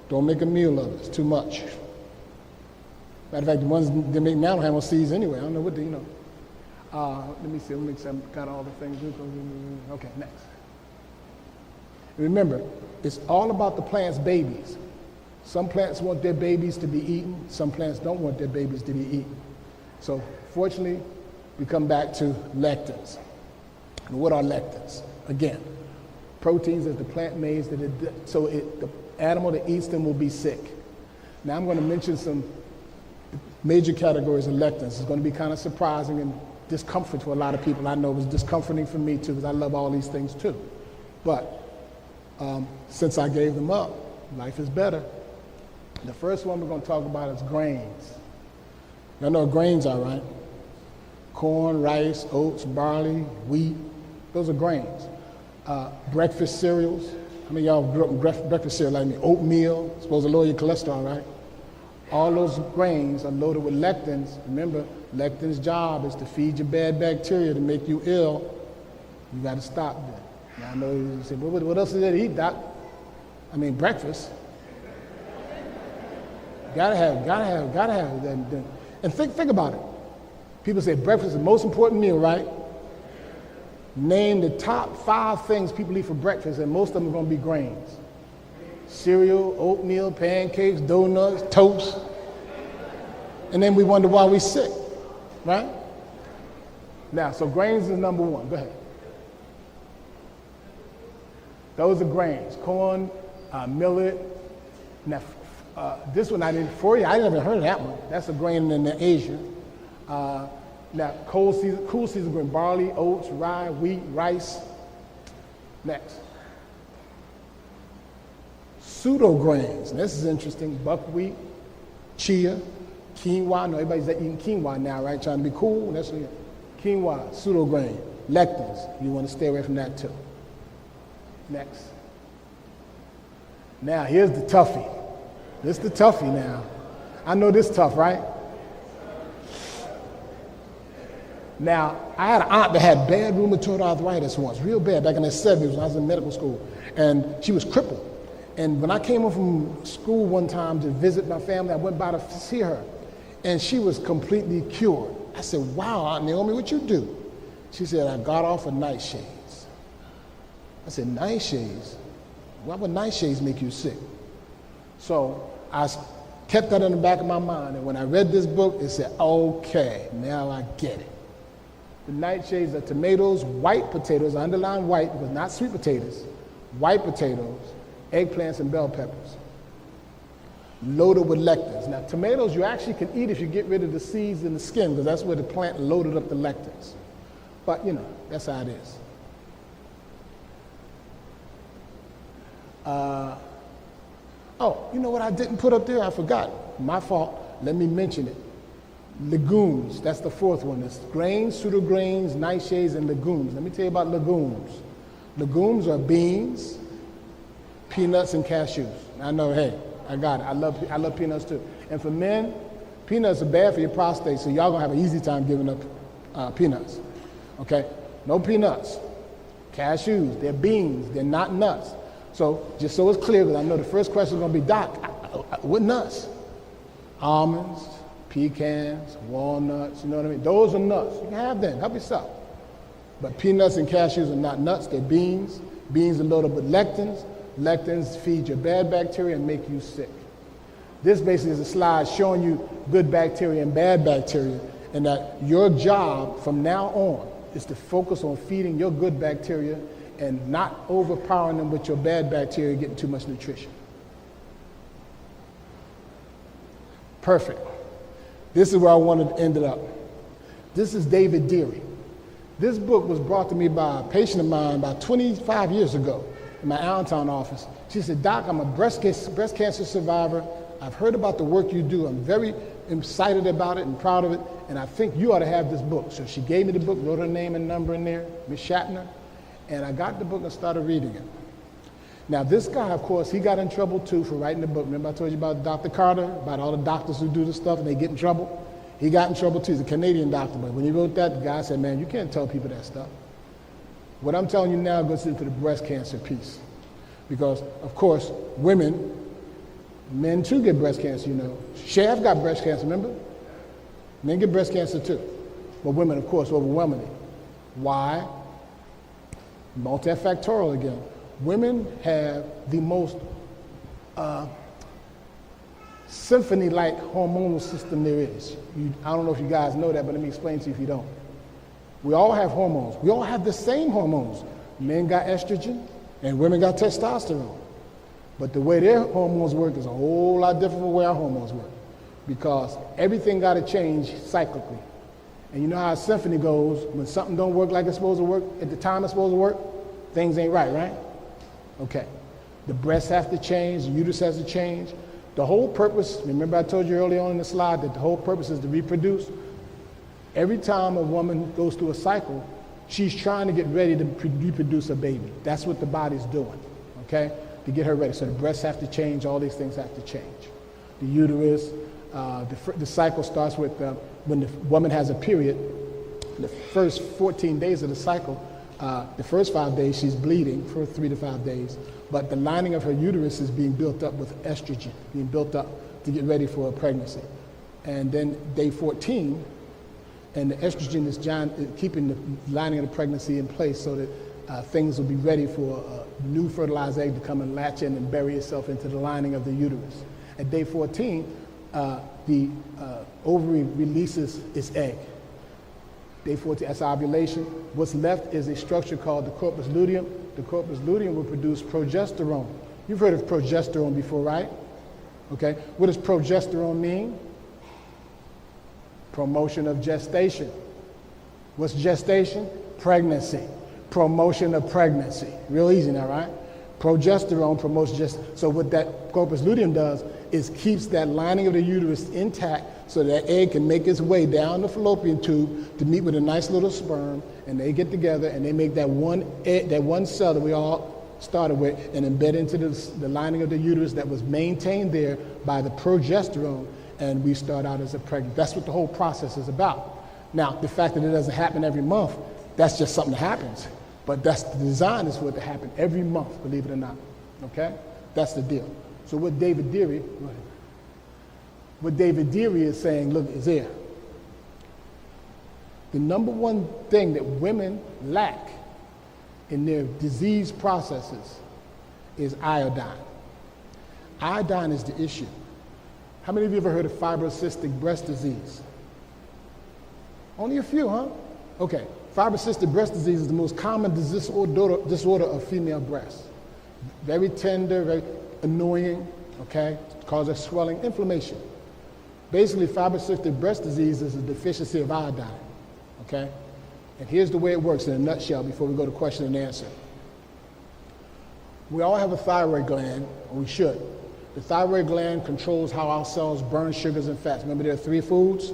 Don't make a meal of it, it's too much. Matter of fact, the ones they make now don't have no seeds anyway. I don't know what they, let me see, let me make sure I've got all the things. Okay, next. Remember, it's all about the plant's babies. Some plants want their babies to be eaten, some plants don't want their babies to be eaten. So fortunately, we come back to lectins. And what are lectins? Again, proteins that the plant makes, so the animal that eats them will be sick. Now I'm going to mention some major categories of lectins. It's going to be kind of surprising and discomfort for a lot of people. I know it was discomforting for me too, because I love all these things too. But since I gave them up, life is better. The first one we're going to talk about is grains. Y'all know what grains are, right? Corn, rice, oats, barley, wheat. Those are grains. Breakfast cereals. How many of y'all grew up with breakfast cereal like me? Oatmeal, supposed to lower your cholesterol, right? All those grains are loaded with lectins. Remember, lectin's job is to feed your bad bacteria to make you ill. You got to stop that. Now I know you say, what else is there to eat, Doc? I mean, breakfast. Gotta have it. And think about it. People say breakfast is the most important meal, right? Name the top 5 things people eat for breakfast, and most of them are going to be grains. Cereal, oatmeal, pancakes, donuts, toast. And then we wonder why we're sick, right? Now, so grains is number 1. Go ahead. Those are grains. Corn, millet. Now, this one I didn't, I never heard of that one. That's a grain in Asia. Now, cool season grain, barley, oats, rye, wheat, rice. Next. Pseudo grains. This is interesting. Buckwheat, chia, quinoa. No, everybody's eating quinoa now, right? Trying to be cool. That's what quinoa, pseudo grain. Lectins. You want to stay away from that too. Next. Now, here's the toughie. This is the toughie now. I know this tough, right? Now, I had an aunt that had bad rheumatoid arthritis once, real bad, back in the 70s when I was in medical school. And she was crippled. And when I came home from school one time to visit my family, I went by to see her. And she was completely cured. I said, wow, Aunt Naomi, what you do? She said, I got off of nightshades. I said, nightshades? Why would nightshades make you sick? So I kept that in the back of my mind. And when I read this book, it said, okay, now I get it. The nightshades are tomatoes, white potatoes, underline white, but not sweet potatoes, white potatoes, eggplants, and bell peppers, loaded with lectins. Now, tomatoes you actually can eat if you get rid of the seeds and the skin, because that's where the plant loaded up the lectins. But, you know, that's how it is. Oh, you know what I didn't put up there? I forgot. My fault. Let me mention it. Legumes, that's the 4th one. It's grains, pseudograins, nightshades, and legumes. Let me tell you about legumes. Legumes are beans, peanuts, and cashews. I know, hey, I got it. I love peanuts too. And for men, peanuts are bad for your prostate, so y'all gonna have an easy time giving up peanuts. Okay? No peanuts. Cashews, they're beans, they're not nuts. So just so it's clear, because I know the first question is gonna be, Doc, what nuts? Almonds, pecans, walnuts, you know what I mean? Those are nuts. You can have them, help yourself. But peanuts and cashews are not nuts, they're beans. Beans are loaded with lectins. Lectins feed your bad bacteria and make you sick. This basically is a slide showing you good bacteria and bad bacteria, and that your job from now on is to focus on feeding your good bacteria and not overpowering them with your bad bacteria getting too much nutrition. Perfect. This is where I wanted to end it up. This is David Deary. This book was brought to me by a patient of mine about 25 years ago in my Allentown office. She said, Doc, I'm a breast cancer survivor. I've heard about the work you do. I'm very excited about it and proud of it, and I think you ought to have this book. So she gave me the book, wrote her name and number in there, Miss Shatner, and I got the book and started reading it. Now, this guy, of course, he got in trouble too for writing the book. Remember I told you about Dr. Carter, about all the doctors who do this stuff and they get in trouble? He got in trouble too. He's a Canadian doctor, but when he wrote that, the guy said, man, you can't tell people that stuff. What I'm telling you now goes into the breast cancer piece. Because, of course, women, men too get breast cancer, you know. Shaft got breast cancer, remember? Men get breast cancer too. But women, of course, overwhelmingly. Why? Multifactorial again. Women have the most symphony-like hormonal system there is. I don't know if you guys know that, but let me explain to you if you don't. We all have hormones. We all have the same hormones. Men got estrogen, and women got testosterone. But the way their hormones work is a whole lot different from the way our hormones work, because everything got to change cyclically. And you know how a symphony goes, when something don't work like it's supposed to work, at the time it's supposed to work, things ain't right? Okay. The breasts have to change, the uterus has to change. The whole purpose, remember I told you earlier on in the slide that the whole purpose is to reproduce? Every time a woman goes through a cycle, she's trying to get ready to reproduce a baby. That's what the body's doing, okay? To get her ready. So the breasts have to change, all these things have to change. The uterus, the cycle starts with when the woman has a period. The first 14 days of the cycle, the first 5 days she's bleeding for 3 to 5 days, but the lining of her uterus is being built up with estrogen, being built up to get ready for a pregnancy. And then day 14, and the estrogen is keeping the lining of the pregnancy in place so that things will be ready for a new fertilized egg to come and latch in and bury itself into the lining of the uterus. At day 14, the ovary releases its egg. Day 14, that's ovulation. What's left is a structure called the corpus luteum. The corpus luteum will produce progesterone. You've heard of progesterone before, right? Okay. What does progesterone mean? Promotion of gestation. What's gestation? Pregnancy. Promotion of pregnancy. Real easy now, right? Progesterone promotes so what that corpus luteum does is keeps that lining of the uterus intact so that egg can make its way down the fallopian tube to meet with a nice little sperm, and they get together and they make that one cell that we all started with and embed into the lining of the uterus that was maintained there by the progesterone, and we start out as a pregnant. That's what the whole process is about. Now, the fact that it doesn't happen every month, that's just something that happens. But that's the design is for it to happen every month, believe it or not. Okay? That's the deal. So what David Deary is saying, look, is here. The number one thing that women lack in their disease processes is iodine. Iodine is the issue. How many of you ever heard of fibrocystic breast disease? Only a few, huh? Okay. Fibrocystic breast disease is the most common disorder of female breasts. Very tender, very annoying, okay? Causes swelling, inflammation. Basically, fibrocystic breast disease is a deficiency of iodine, okay? And here's the way it works in a nutshell before we go to question and answer. We all have a thyroid gland, or we should. The thyroid gland controls how our cells burn sugars and fats. Remember there are three foods?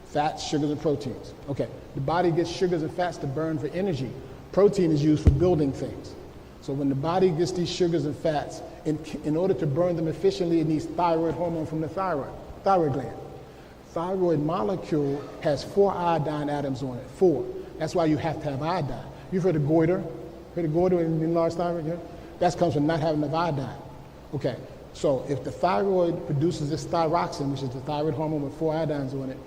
Fats, sugars, and proteins. Okay, the body gets sugars and fats to burn for energy. Protein is used for building things. So when the body gets these sugars and fats, in order to burn them efficiently, it needs thyroid hormone from the thyroid gland. Thyroid molecule has 4 iodine atoms on it, 4. That's why you have to have iodine. You've heard of goiter? Heard of goiter in enlarged thyroid? Yeah? That comes from not having enough iodine. Okay, so if the thyroid produces this thyroxine, which is the thyroid hormone with 4 iodines on it,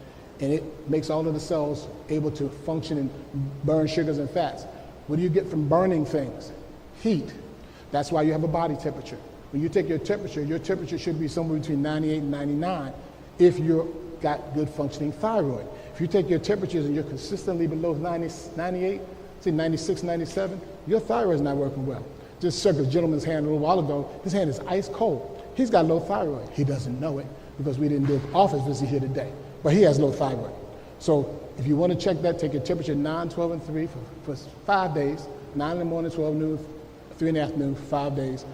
and it makes all of the cells able to function and burn sugars and fats. What do you get from burning things? Heat. That's why you have a body temperature. When you take your temperature should be somewhere between 98 and 99 if you've got good functioning thyroid. If you take your temperatures and you're consistently below 98, say 96, 97, your thyroid is not working well. Just shook a gentleman's hand a little while ago. His hand is ice cold. He's got low thyroid. He doesn't know it because we didn't do an office visit here today. But he has low thyroid. So if you want to check that, take your temperature 9, 12, and 3 for 5 days, 9 in the morning, 12 noon, 3 in the afternoon for 5 days.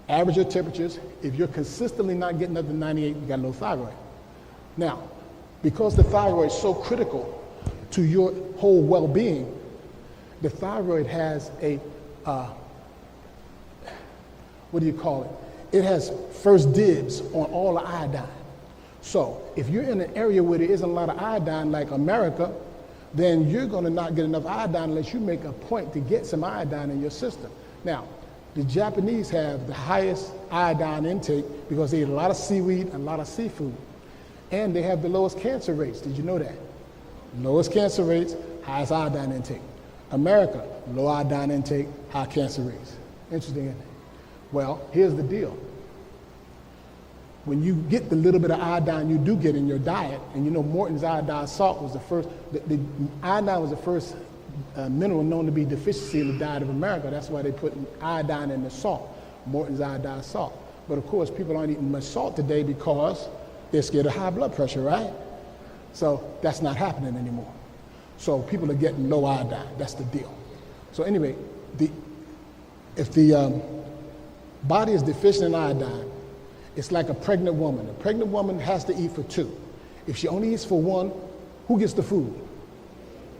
Average your temperatures. If you're consistently not getting up to 98, you got low thyroid. Now, because the thyroid is so critical to your whole well-being, the thyroid has a, what do you call it? It has first dibs on all the iodine. So if you're in an area where there isn't a lot of iodine like America, then you're going to not get enough iodine unless you make a point to get some iodine in your system. Now, the Japanese have the highest iodine intake because they eat a lot of seaweed and a lot of seafood. And they have the lowest cancer rates. Did you know that? Lowest cancer rates, highest iodine intake. America, low iodine intake, high cancer rates. Interesting, isn't it? Well, here's the deal. When you get the little bit of iodine you do get in your diet, and you know Morton's iodine salt was the first, the iodine was the first mineral known to be deficiency in the diet of America. That's why they put iodine in the salt, Morton's iodine salt. But of course, people aren't eating much salt today because they're scared of high blood pressure, right? So that's not happening anymore. So people are getting low iodine. That's the deal. So anyway, if the body is deficient in iodine, it's like a pregnant woman. A pregnant woman has to eat for 2. If she only eats for 1, who gets the food?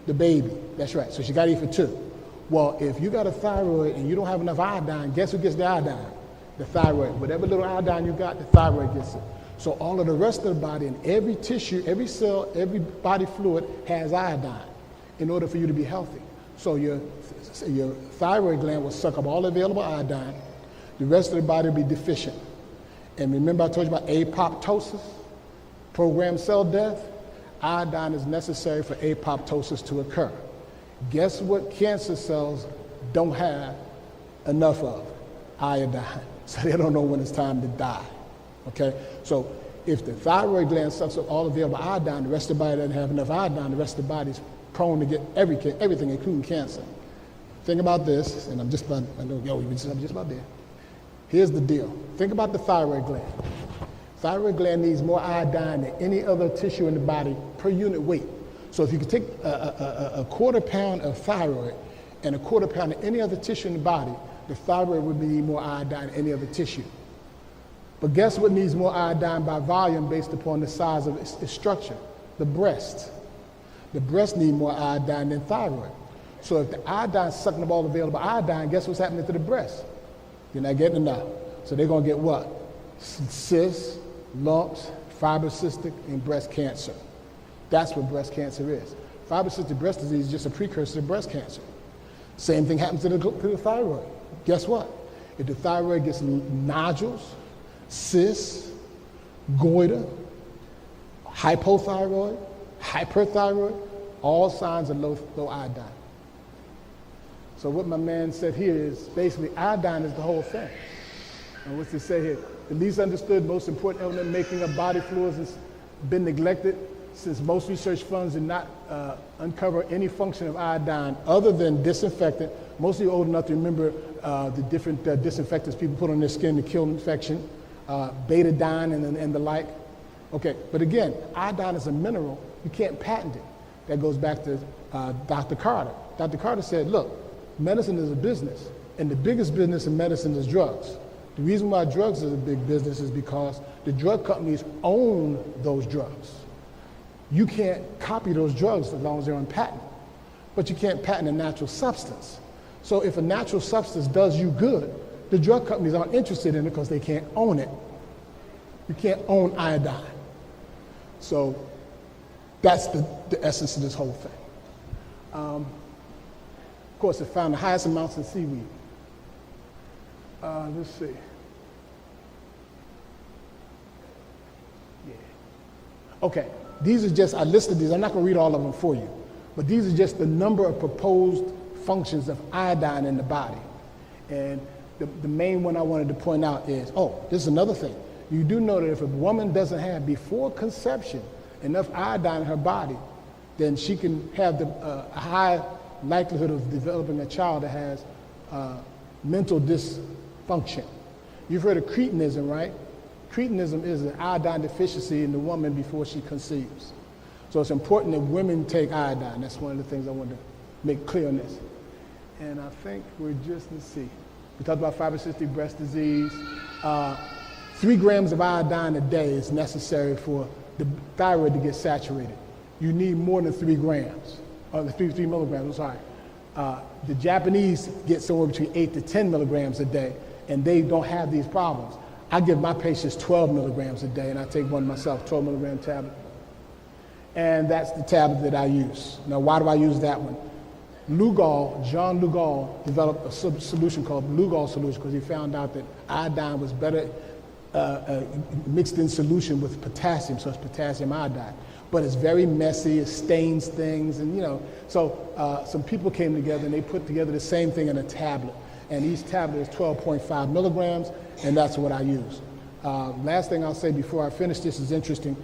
The baby. That's right. So she got to eat for 2. Well, if you got a thyroid and you don't have enough iodine, guess who gets the iodine? The thyroid. Whatever little iodine you got, the thyroid gets it. So all of the rest of the body and every tissue, every cell, every body fluid has iodine in order for you to be healthy. So your thyroid gland will suck up all available iodine. The rest of the body will be deficient. And remember I told you about apoptosis, programmed cell death? Iodine is necessary for apoptosis to occur. Guess what cancer cells don't have enough of? Iodine. So they don't know when it's time to die. Okay? So if the thyroid gland sucks up all available iodine, the rest of the body doesn't have enough iodine, the rest of the body is prone to get everything, including cancer. Think about this, and I'm just about there. Here's the deal. Think about the thyroid gland. Thyroid gland needs more iodine than any other tissue in the body per unit weight. So if you could take a quarter pound of thyroid and a quarter pound of any other tissue in the body, the thyroid would need more iodine than any other tissue. But guess what needs more iodine by volume based upon the size of its structure? The breast. The breast need more iodine than thyroid. So if the iodine is sucking up all available iodine, guess what's happening to the breast? You're not getting enough. So they're going to get what? Cysts, lumps, fibrocystic, and breast cancer. That's what breast cancer is. Fibrocystic breast disease is just a precursor to breast cancer. Same thing happens to the thyroid. Guess what? If the thyroid gets nodules, cysts, goiter, hypothyroid, hyperthyroid, all signs of low iodine. So what my man said here is basically iodine is the whole thing. And what's it say here? The least understood, most important element making up body fluids has been neglected since most research funds did not uncover any function of iodine other than disinfectant. Most of you are old enough to remember the different disinfectants people put on their skin to kill infection, betadine and the like. Okay, but again, iodine is a mineral. You can't patent it. That goes back to Dr. Carter. Dr. Carter said, look, medicine is a business, and the biggest business in medicine is drugs. The reason why drugs is a big business is because the drug companies own those drugs. You can't copy those drugs as long as they're on patent, but you can't patent a natural substance. So if a natural substance does you good, the drug companies aren't interested in it because they can't own it. You can't own iodine. So that's the essence of this whole thing. Of course, it found the highest amounts in seaweed. Let's see. Yeah. Okay, these are just, I listed these. I'm not going to read all of them for you, but these are just the number of proposed functions of iodine in the body. And the main one I wanted to point out is, this is another thing. You do know that if a woman doesn't have, before conception, enough iodine in her body, then she can have a high likelihood of developing a child that has mental dysfunction. You've heard of cretinism, right? Cretinism is an iodine deficiency in the woman before she conceives. So it's important that women take iodine. That's one of the things I want to make clear on this. And I think let's see. We talked about fibrocystic breast disease. 3 grams of iodine a day is necessary for the thyroid to get saturated. You need more than 3 grams, or 3 milligrams, I'm sorry. The Japanese get somewhere between 8 to 10 milligrams a day, and they don't have these problems. I give my patients 12 milligrams a day, and I take one myself, 12 milligram tablet. And that's the tablet that I use. Now, why do I use that one? John Lugol developed a solution called Lugol solution because he found out that iodine was better mixed in solution with potassium, so it's potassium iodide. But it's very messy, it stains things, and so some people came together and they put together the same thing in a tablet. And each tablet is 12.5 milligrams, and that's what I use. Last thing I'll say before I finish this is interesting.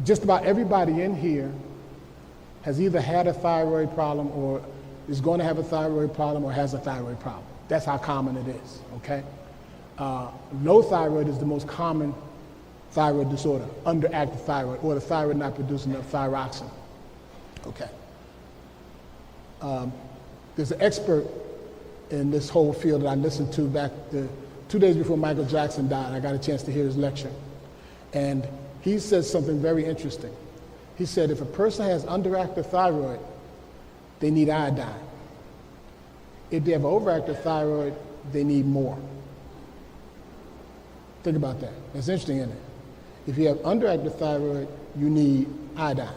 Just about everybody in here has either had a thyroid problem or is going to have a thyroid problem or has a thyroid problem. That's how common it is, okay? Low thyroid is the most common thyroid disorder, underactive thyroid, or the thyroid not producing enough thyroxine, okay? There's an expert in this whole field that I listened to back 2 days before Michael Jackson died. I got a chance to hear his lecture. And he said something very interesting. He said if a person has underactive thyroid, they need iodine. If they have overactive thyroid, they need more. Think about that. That's interesting, isn't it? If you have underactive thyroid, you need iodine.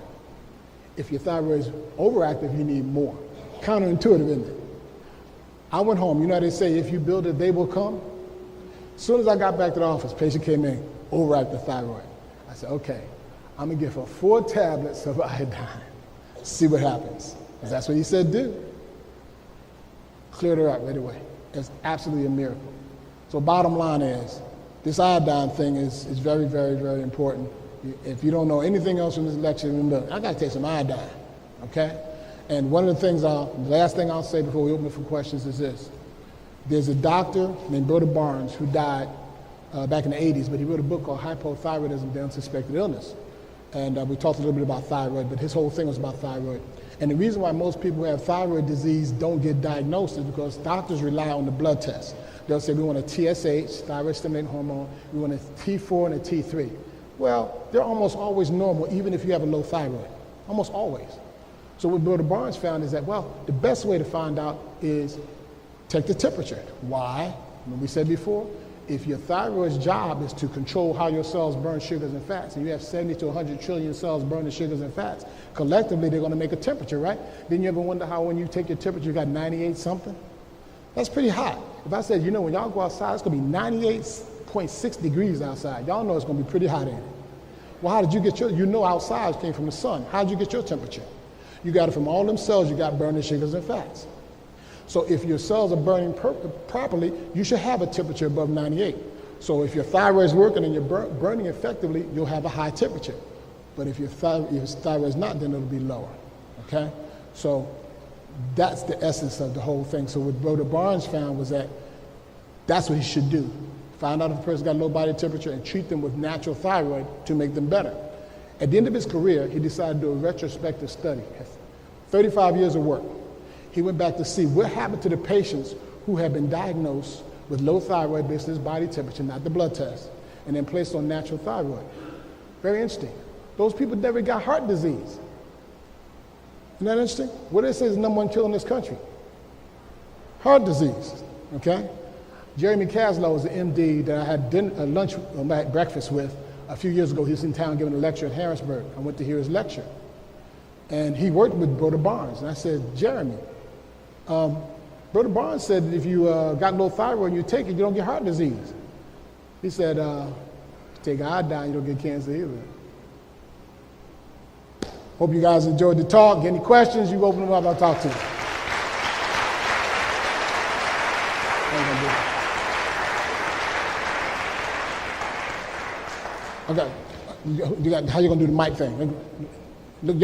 If your thyroid is overactive, you need more. Counterintuitive, isn't it? I went home. You know how they say, if you build it, they will come? As soon as I got back to the office, patient came in, overactive thyroid. I said, okay, I'm gonna give her 4 tablets of iodine. See what happens. Because that's what he said do. Cleared her up right away. It's absolutely a miracle. So bottom line is, this iodine thing is very, very, very important. If you don't know anything else from this lecture, remember, I gotta take some iodine, okay? And one of the things the last thing I'll say before we open it for questions is this. There's a doctor named Burton Barnes who died back in the 80s, but he wrote a book called Hypothyroidism, the Unsuspected Illness. And we talked a little bit about thyroid, but his whole thing was about thyroid. And the reason why most people who have thyroid disease don't get diagnosed is because doctors rely on the blood test. They'll say, we want a TSH, thyroid stimulating hormone, we want a T4 and a T3. Well, they're almost always normal, even if you have a low thyroid, almost always. So what Burton Barnes found is that, well, the best way to find out is take the temperature. Why? When we said before, if your thyroid's job is to control how your cells burn sugars and fats, and you have 70 to 100 trillion cells burning sugars and fats, collectively they're going to make a temperature, right? Didn't you ever wonder how when you take your temperature you got 98 something? That's pretty hot. If I said, when y'all go outside, it's going to be 98.6 degrees outside. Y'all know it's going to be pretty hot in it. Well, how did you get outside came from the sun. How did you get your temperature? You got it from all them cells you got burning sugars and fats. So if your cells are burning properly, you should have a temperature above 98. So if your thyroid is working and you're burning effectively, you'll have a high temperature. But if your thyroid is not, then it'll be lower, okay? So that's the essence of the whole thing. So what Burton Barnes found was that that's what he should do. Find out if a person got low body temperature and treat them with natural thyroid to make them better. At the end of his career, he decided to do a retrospective study. 35 years of work. He went back to see what happened to the patients who had been diagnosed with low thyroid based on his body temperature, not the blood test, and then placed on natural thyroid. Very interesting. Those people never got heart disease. Isn't that interesting? What they say is the number 1 killer in this country? Heart disease, okay? Jeremy Caslow was the MD that I had breakfast with a few years ago. He was in town giving a lecture in Harrisburg. I went to hear his lecture. And he worked with Burton Barnes. And I said, Jeremy, Burton Barnes said that if you got low thyroid and you take it, you don't get heart disease. He said, if you take iodine, you don't get cancer either. Hope you guys enjoyed the talk. Get any questions, you open them up, I'll talk to you. Okay, how you gonna do the mic thing? Look,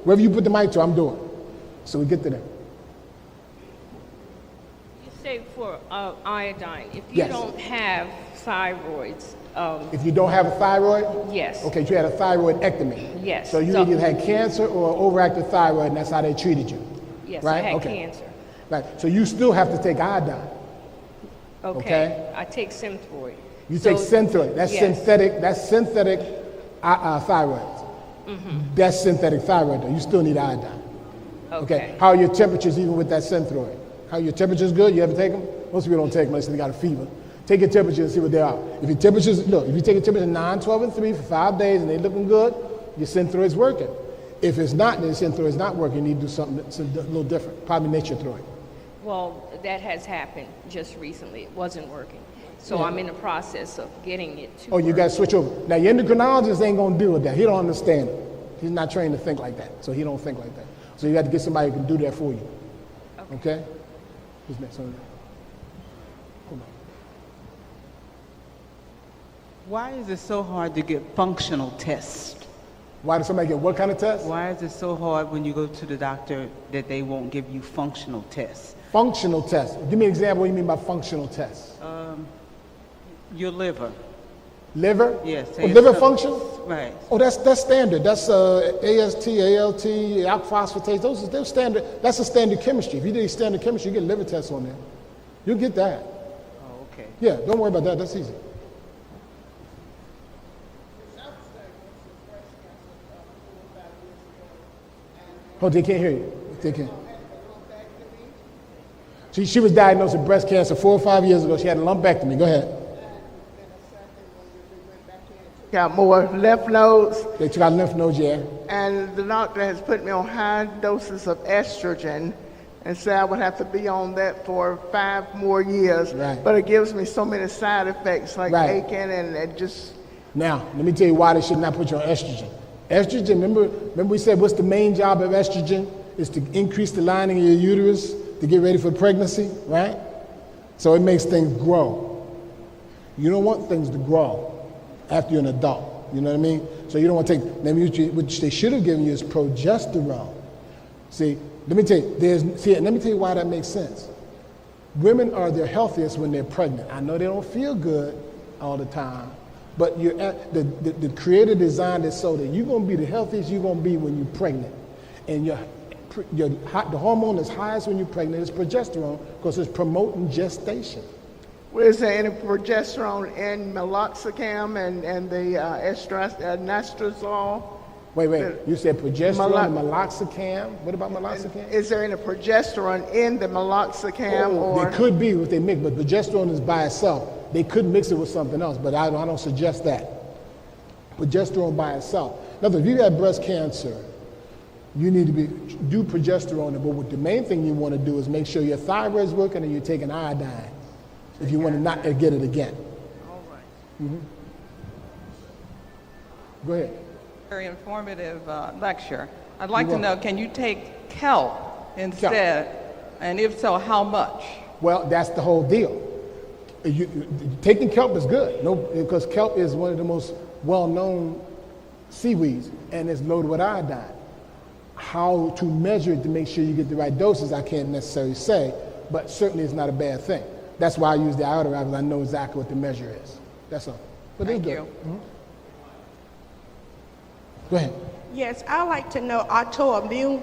wherever you put the mic to, I'm doing. So we get to them. You say for iodine, if you don't have thyroids. If you don't have a thyroid? Yes. Okay, you had a thyroidectomy. Yes. So you either had cancer or overactive thyroid, and that's how they treated you. Yes, right? I had cancer. Right. So you still have to take iodine. Okay. I take Synthroid. You take Synthroid. That's synthetic. That's synthetic thyroid. Mm-hmm. That's synthetic thyroid. Though. You still need iodine. Okay. How are your temperatures even with that Synthroid? How your temperatures good? You ever take them? Most people don't take them unless they got a fever. Take your temperature and see what they are. If your temperatures, if you take your temperature 9, 12, and 3 for 5 days and they're looking good, your Synthroid's working. If it's not, then your Synthroid's not working. You need to do something that's a little different. Probably nature throid. Well, that has happened just recently. It wasn't working. So I'm in the process of getting it to work. You got to switch over. Now, your endocrinologist ain't going to deal with that. He don't understand it. He's not trained to think like that. So he don't think like that. So you got to get somebody who can do that for you. Okay? Who's next? Hold on. Why is it so hard to get functional tests? Why does somebody get what kind of test? Why is it so hard when you go to the doctor that they won't give you functional tests? Functional tests. Give me an example what you mean by functional tests. Your liver. Liver? Yes. Liver function? Right. Oh, that's standard. That's AST, ALT, alphosphatase. Those standard. That's a standard chemistry. If you did standard chemistry, you get liver tests on there. You'll get that. Oh, okay. Yeah, don't worry about that. That's easy. Oh, they can't hear you. They can't. She was diagnosed with breast cancer 4 or 5 years ago. She had a lumpectomy. Go ahead. Got more lymph nodes. They took out lymph nodes, yeah. And the doctor has put me on high doses of estrogen. and say I would have to be on that for 5 more years. Right. But it gives me so many side effects like Right. aching and just. Now, let me tell you why they should not put you on estrogen. Estrogen, remember we said what's the main job of estrogen? Is to increase the lining of your uterus to get ready for pregnancy, right? So it makes things grow. You don't want things to grow after you're an adult. You know what I mean? So you don't want to take, which they should have given you is progesterone. See, let me tell you why that makes sense. Women are their healthiest when they're pregnant. I know they don't feel good all the time, but the Creator designed it so that you're going to be the healthiest you're going to be when you're pregnant. And the hormone that's highest when you're pregnant is progesterone because it's promoting gestation. Is there any progesterone in meloxicam and the anastrozole? Wait. You said progesterone, meloxicam. What about meloxicam? Is there any progesterone in the meloxicam or? They could be what they mix, but progesterone is by itself. They could mix it with something else, but I don't suggest that. Progesterone by itself. In other words, if you have breast cancer, you need to do progesterone, but what the main thing you want to do is make sure your thyroid's working and you're taking iodine if you want to not get it again. All right. Mm-hmm. Go ahead. Very informative lecture. I'd like to know, can you take kelp instead? And if so, how much? Well, that's the whole deal. Taking kelp is good, because kelp is one of the most well-known seaweeds, and it's loaded with iodine. How to measure it to make sure you get the right doses, I can't necessarily say, but certainly it's not a bad thing. That's why I use the iodine, because I know exactly what the measure is. That's all. But Thank you. Mm-hmm. Go ahead. Yes, I like to know autoimmune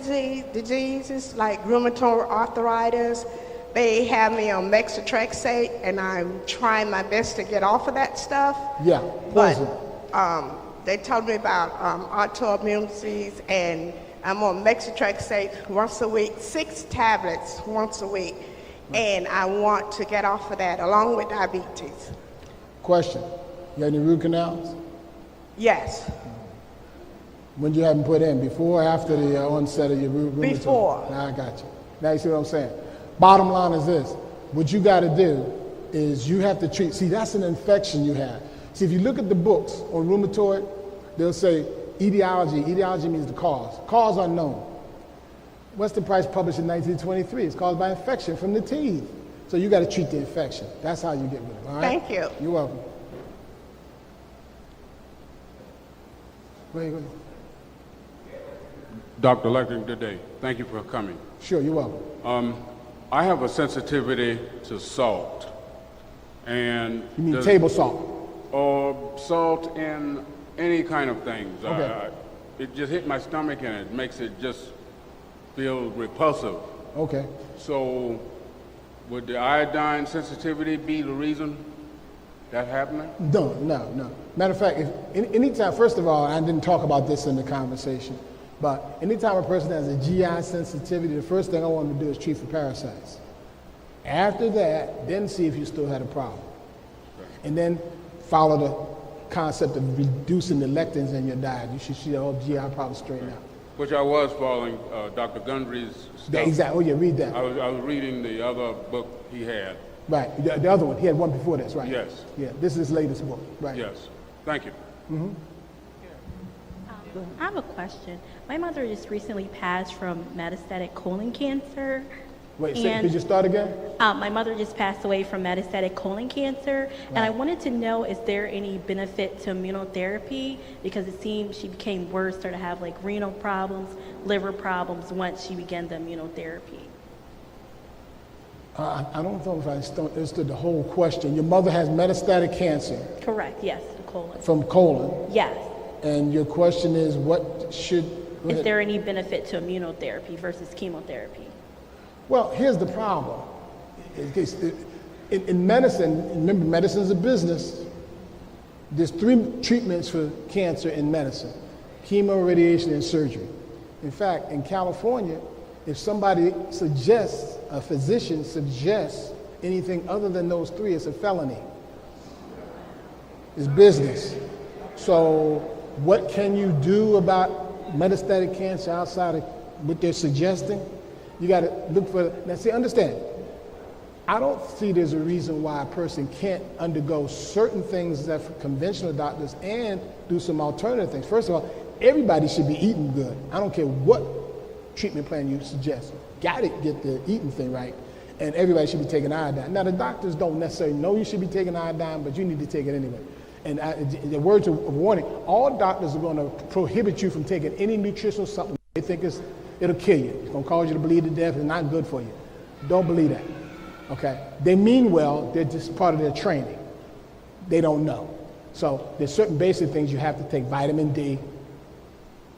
diseases like rheumatoid arthritis. They have me on methotrexate, and I'm trying my best to get off of that stuff. Yeah, But poison. they told me about autoimmune disease, and I'm on methotrexate once a week, 6 tablets once a week, and I want to get off of that along with diabetes. Question. You have any root canals? Yes, When did you have them put in? Before or after the onset of your rheumatoid? Before. Now I got you. Now you see what I'm saying? Bottom line is this. What you got to do is you have to treat. See, that's an infection you have. See, if you look at the books on rheumatoid, they'll say etiology. Etiology means the cause. Cause unknown. Weston Price published in 1923. It's caused by infection from the teeth. So you got to treat the infection. That's how you get rid of it. All right? Thank you. You're welcome. Go ahead. Dr. Lecter today, thank you for coming. Sure, you're welcome. I have a sensitivity to salt. And You mean table salt? or salt in any kind of things. Okay. It just hit my stomach and it makes it just feel repulsive. Okay. So would the iodine sensitivity be the reason that happening? No. Matter of fact, anytime, first of all, I didn't talk about this in the conversation, but anytime a person has a GI sensitivity, the first thing I want to do is treat for parasites. After that, then see if you still had a problem. And then follow the concept of reducing the lectins in your diet. You should see the whole GI problem straighten out. Which I was following Dr. Gundry's stuff. Exactly. Oh, yeah, read that. I was reading the other book he had. Right. The other one. He had one before this, right? Yes. Yeah, this is his latest book. Right. Yes. Thank you. I have a question. My mother just recently passed from metastatic colon cancer. Wait, could you start again? My mother just passed away from metastatic colon cancer, and I wanted to know, is there any benefit to immunotherapy? Because it seems she became worse, started to have like renal problems, liver problems once she began the immunotherapy. I don't know if I understood the whole question. Your mother has metastatic cancer Correct, yes, the colon. from colon, Yes. and your question is what should... go Is ahead. there any benefit to immunotherapy versus chemotherapy? Well, here's the problem. In medicine, remember, medicine is a business. There's 3 treatments for cancer in medicine: chemo, radiation, and surgery. In fact, in California, if somebody suggests, a physician suggests anything other than those 3, it's a felony. It's business. So what can you do about metastatic cancer outside of what they're suggesting? You got to look for, now see, understand, I don't see there's a reason why a person can't undergo certain things that for conventional doctors and do some alternative things. First of all, everybody should be eating good. I don't care what treatment plan you suggest. Got to get the eating thing right, and everybody should be taking iodine. Now, the doctors don't necessarily know you should be taking iodine, but you need to take it anyway. And the words of warning, all doctors are going to prohibit you from taking any nutritional supplement. They think it'll kill you. It's going to cause you to bleed to death. It's not good for you. Don't believe that. Okay? They mean well. They're just part of their training. They don't know. So there's certain basic things you have to take: vitamin D,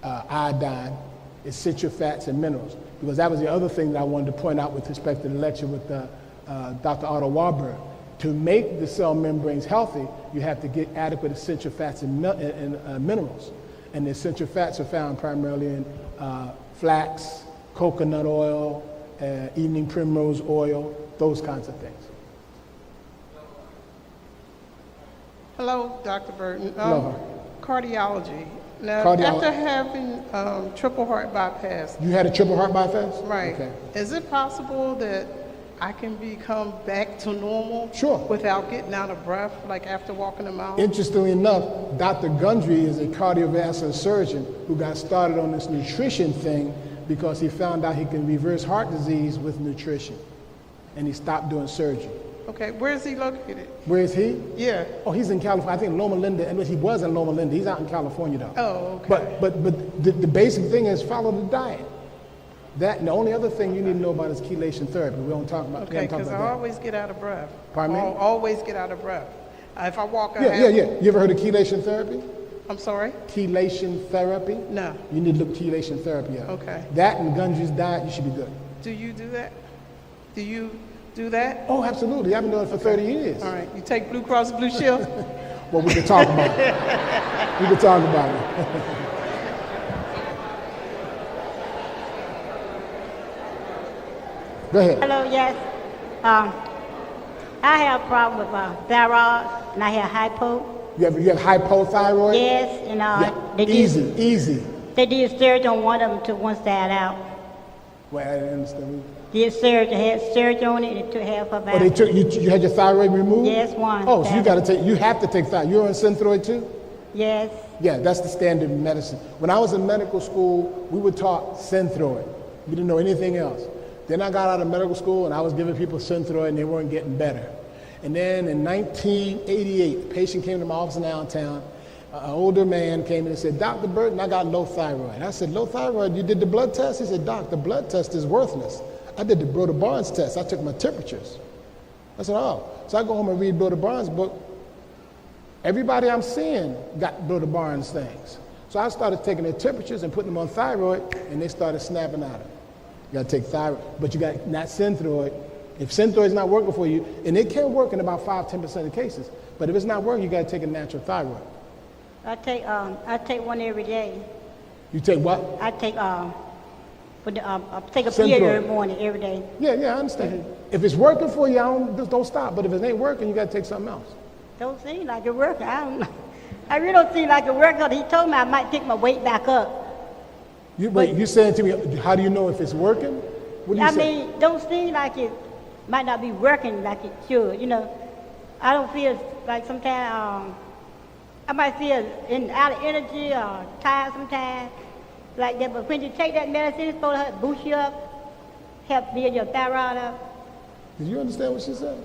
iodine, essential fats, and minerals. Because that was the other thing that I wanted to point out with respect to the lecture with Dr. Otto Warburg. To make the cell membranes healthy, you have to get adequate essential fats and minerals. And the essential fats are found primarily in flax, coconut oil, evening primrose oil, those kinds of things. Hello, Dr. Burton. Hello. Cardiology. Now, after having triple heart bypass. You had a triple heart bypass? Right. Okay. Is it possible that I can become back to normal? Sure. Without getting out of breath, like after walking a mile? Interestingly enough, Dr. Gundry is a cardiovascular surgeon who got started on this nutrition thing because he found out he can reverse heart disease with nutrition. And he stopped doing surgery. Okay, where is he located? Where is he? Yeah. Oh, he's in California. I think Loma Linda, and he was in Loma Linda. He's out in California though. Oh, okay. But the basic thing is follow the diet. That, and the only other thing you need to know about is chelation therapy. We don't talk about. Okay, because I always get out of breath. Pardon me? I always get out of breath. If I walk Yeah. You ever heard of chelation therapy? I'm sorry? Chelation therapy? No. You need to look chelation therapy up. Okay. That and Gundry's diet, you should be good. Do you do that? Do you do that? Oh, absolutely. I've been doing it for 30 years. All right. You take Blue Cross Blue Shield? Well, we can talk about it. We can talk about it. Go ahead. Hello, yes. I have a problem with thyroid, and I have hypo. You have hypothyroid? Yes, and easy. They did surgery on one of them, took one side out. Well, I didn't understand. Did surgery, had surgery on it, and it took half of it out. Oh, they took you had your thyroid removed? Yes, one. Oh, so you have to take thyroid. You're on Synthroid too? Yes. Yeah, that's the standard medicine. When I was in medical school, we were taught Synthroid. We didn't know anything else. Then I got out of medical school and I was giving people Synthroid and they weren't getting better. And then in 1988, a patient came to my office in Allentown. An older man came in and said, Dr. Burton, I got low thyroid. I said, low thyroid, you did the blood test? He said, Doc, the blood test is worthless. I did the Broder-Barnes test. I took my temperatures. I said, oh. So I go home and read Broder-Barnes' book. Everybody I'm seeing got Broder-Barnes things. So I started taking their temperatures and putting them on thyroid, and they started snapping out of it. You got to take thyroid, but you got not Synthroid. If Synthroid is not working for you, and it can work in about 5-10% of the cases, but if it's not working, you got to take a natural thyroid. I take one every day. You take what? I take I take a pill every morning, every day. Yeah, I understand. If it's working for you, don't stop. But if it ain't working, you got to take something else. Don't seem like it working. I really don't seem like it working. He told me I might pick my weight back up. You're saying to me, how do you know if it's working? What do you say? I mean, don't seem like it might not be working like it should. You know, I don't feel like sometimes I might feel out of energy or tired sometimes like that. But when you take that medicine, it's supposed to help boost you up, help build your thyroid up. Did you understand what she said?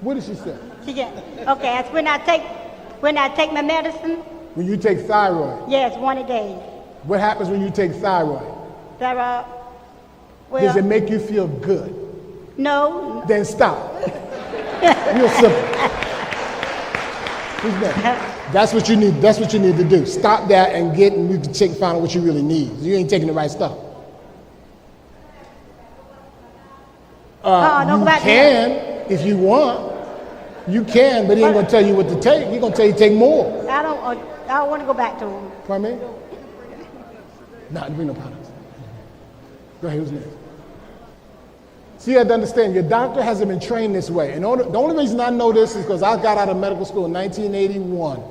What did she say? Okay, that's when I take my medicine. When you take thyroid? Yes, one a day. What happens when you take thyroid? Thyroid. Well, does it make you feel good? No. Then stop. Real simple. Who's that? That's what you need. That's what you need to do. Stop that and you can find out what you really need. You ain't taking the right stuff. You can if you want. You can, but he ain't gonna tell you what to take. He's gonna tell you to take more. I don't want to go back to him. Pardon me? No, bring no powders. Go ahead, who's next? See, you have to understand, your doctor hasn't been trained this way. And the only reason I know this is because I got out of medical school in 1981.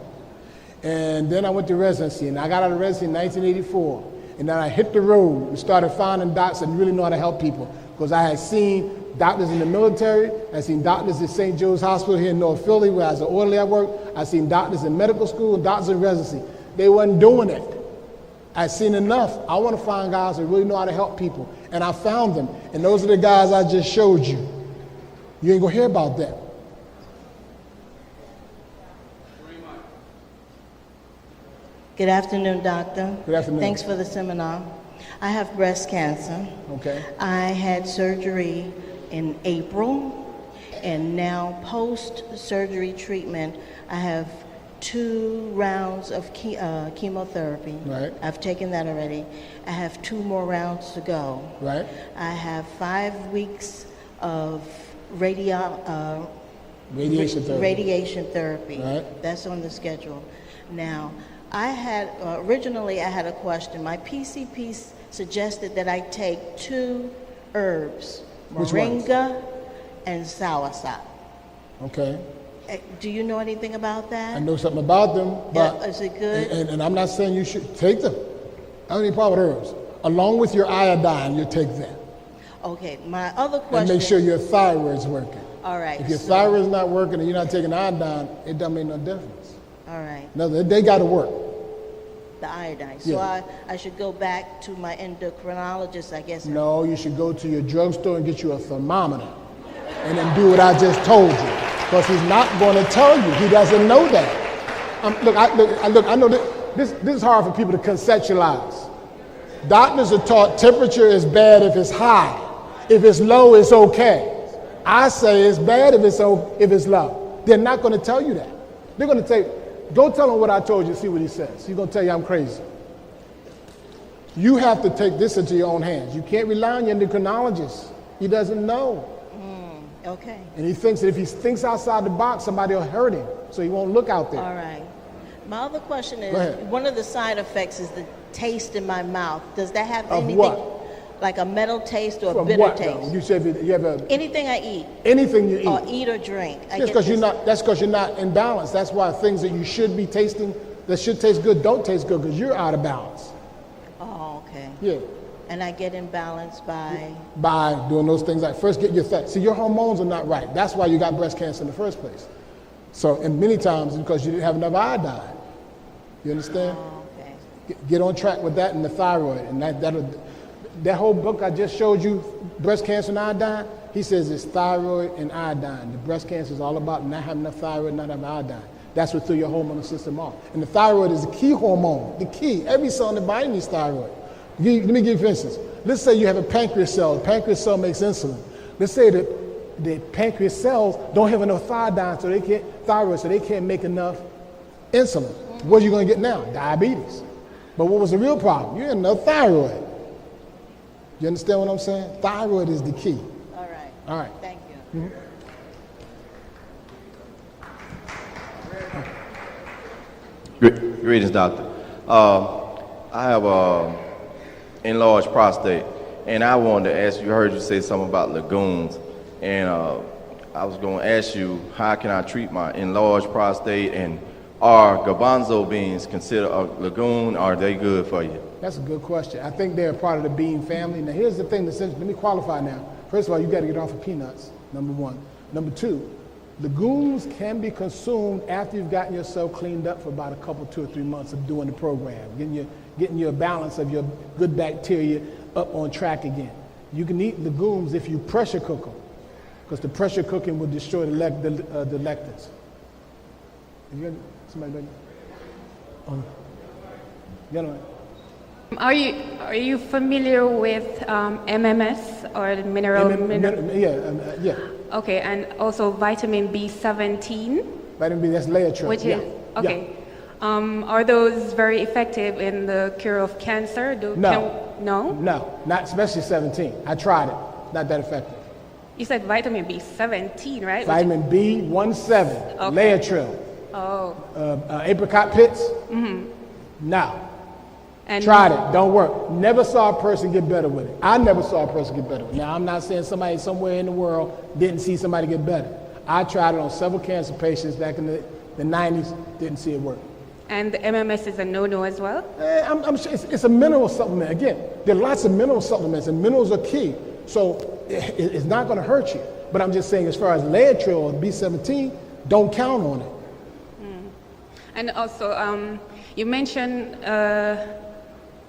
And then I went to residency, and I got out of residency in 1984. And then I hit the road and started finding docs that really know how to help people. Because I had seen doctors in the military, I seen doctors at St. Joe's Hospital here in North Philly, where I was an orderly at work. I seen doctors in medical school and doctors in residency. They wasn't doing it. I seen enough. I want to find guys that really know how to help people. And I found them. And those are the guys I just showed you. You ain't gonna hear about them. Good afternoon, doctor. Good afternoon. Thanks for the seminar. I have breast cancer. Okay. I had surgery in April, and now post-surgery treatment, I have 2 rounds of chemotherapy. Right. I've taken that already. I have 2 more rounds to go. Right. I have 5 weeks of radiation therapy. Right. That's on the schedule. Now, originally I had a question. My PCP suggested that I take 2 herbs, Which ones? moringa and soursop. Okay. Do you know anything about that? I know something about them, but Is it good? And I'm not saying you should take them. I don't have any problem with herbs. Along with your iodine, you take them. Okay, my other And question. make sure your thyroid's working. All right. If your thyroid's not working and you're not taking iodine, it doesn't make no difference. All right. No, they got to work. The iodine. So Yeah. I should go back to my endocrinologist, I guess. No, you should go to your drugstore and get you a thermometer and then do what I just told you. Because he's not going to tell you. He doesn't know that. I know this is hard for people to conceptualize. Doctors are taught temperature is bad if it's high. If it's low, it's okay. I say it's bad if it's low. They're not going to tell you that. They're going to say, go tell him what I told you, see what he says. He's going to tell you I'm crazy. You have to take this into your own hands. You can't rely on your endocrinologist. He doesn't know. Okay. And he thinks that if he thinks outside the box, somebody will hurt him. So he won't look out there. All right. My other question Go is, ahead. one of the side effects is the taste in my mouth. Does that have Of anything what? like a metal taste or a From bitter what, taste? though? You said you have Anything I eat anything you eat. or eat or drink. I That's get because you're this- not. That's because you're not in balance. That's why things that you should be tasting, that should taste good, don't taste good because you're out of balance. Oh, okay. Yeah. And I get imbalanced By doing those things like first get your fat. See, your hormones are not right. That's why you got breast cancer in the first place. So, and many times it's because you didn't have enough iodine. You understand? Oh, okay. Get on track with that and the thyroid. And that whole book I just showed you, breast cancer and iodine, he says it's thyroid and iodine. The breast cancer is all about not having enough thyroid, not having iodine. That's what threw your hormonal system off. And the thyroid is the key hormone, the key. Every cell in the body needs thyroid. Let me give you for instance. Let's say you have a pancreas cell. The pancreas cell makes insulin. Let's say that the pancreas cells don't have enough thyroid, so they can't make enough insulin. What are you going to get now? Diabetes. But what was the real problem? You had enough thyroid. You understand what I'm saying? Thyroid is the key. All right. All right. Thank you. Greetings, doctor. I have enlarged prostate, and I wanted to ask you, heard you say something about legumes, and I was going to ask you, how can I treat my enlarged prostate, and are garbanzo beans considered a legume? Are they good for you? That's a good question. I think they're part of the bean family. Now, here's the thing. Let me qualify now. First of all, you got to get off of peanuts, number one. Number two, legumes can be consumed after you've gotten yourself cleaned up for about 2 or 3 months of doing the program, getting your balance of your good bacteria up on track again. You can eat legumes if you pressure cook them, because the pressure cooking will destroy the lectins. You got somebody back there? Gentlemen. Are you familiar with MMS or the mineral? Yeah. Okay, and also vitamin B17. Vitamin B, that's Laetrile. Which is okay. Yeah. Are those very effective in the cure of cancer? No, not especially 17. I tried it. Not that effective. You said vitamin B17, right? Vitamin B17, Okay. Laetrile. Oh. Apricot pits. No. And tried it, don't work. Never saw a person get better with it. I never saw a person get better with it. Now, I'm not saying somebody somewhere in the world didn't see somebody get better. I tried it on several cancer patients back in the 90s, didn't see it work. And the MMS is a no-no as well? I'm sure it's a mineral supplement. Again, there are lots of mineral supplements, and minerals are key. So it's not going to hurt you. But I'm just saying, as far as Laetrile or B17, don't count on it. And also, you mentioned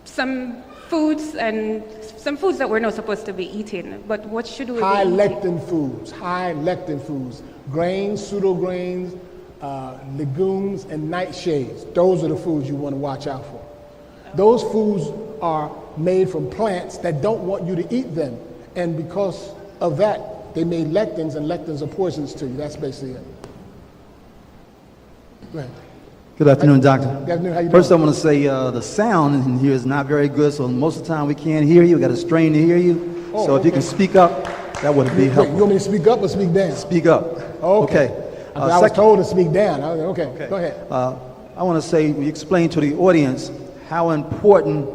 some foods that we're not supposed to be eating. But what should we be eating? High lectin foods, grains, pseudo grains, legumes, and nightshades. Those are the foods you want to watch out for. Those foods are made from plants that don't want you to eat them. And because of that, they made lectins, and lectins are poisons to you. That's basically it. Go ahead. Good afternoon, Doctor. Good afternoon. How you doing? First, I want to say the sound in here is not very good, so most of the time we can't hear you. We got to strain to hear you. So if you can speak up, that would be helpful. You want me to speak up or speak down? Speak up. Okay. I was told to speak down. Okay. Go ahead. I want to say, we explain to the audience how important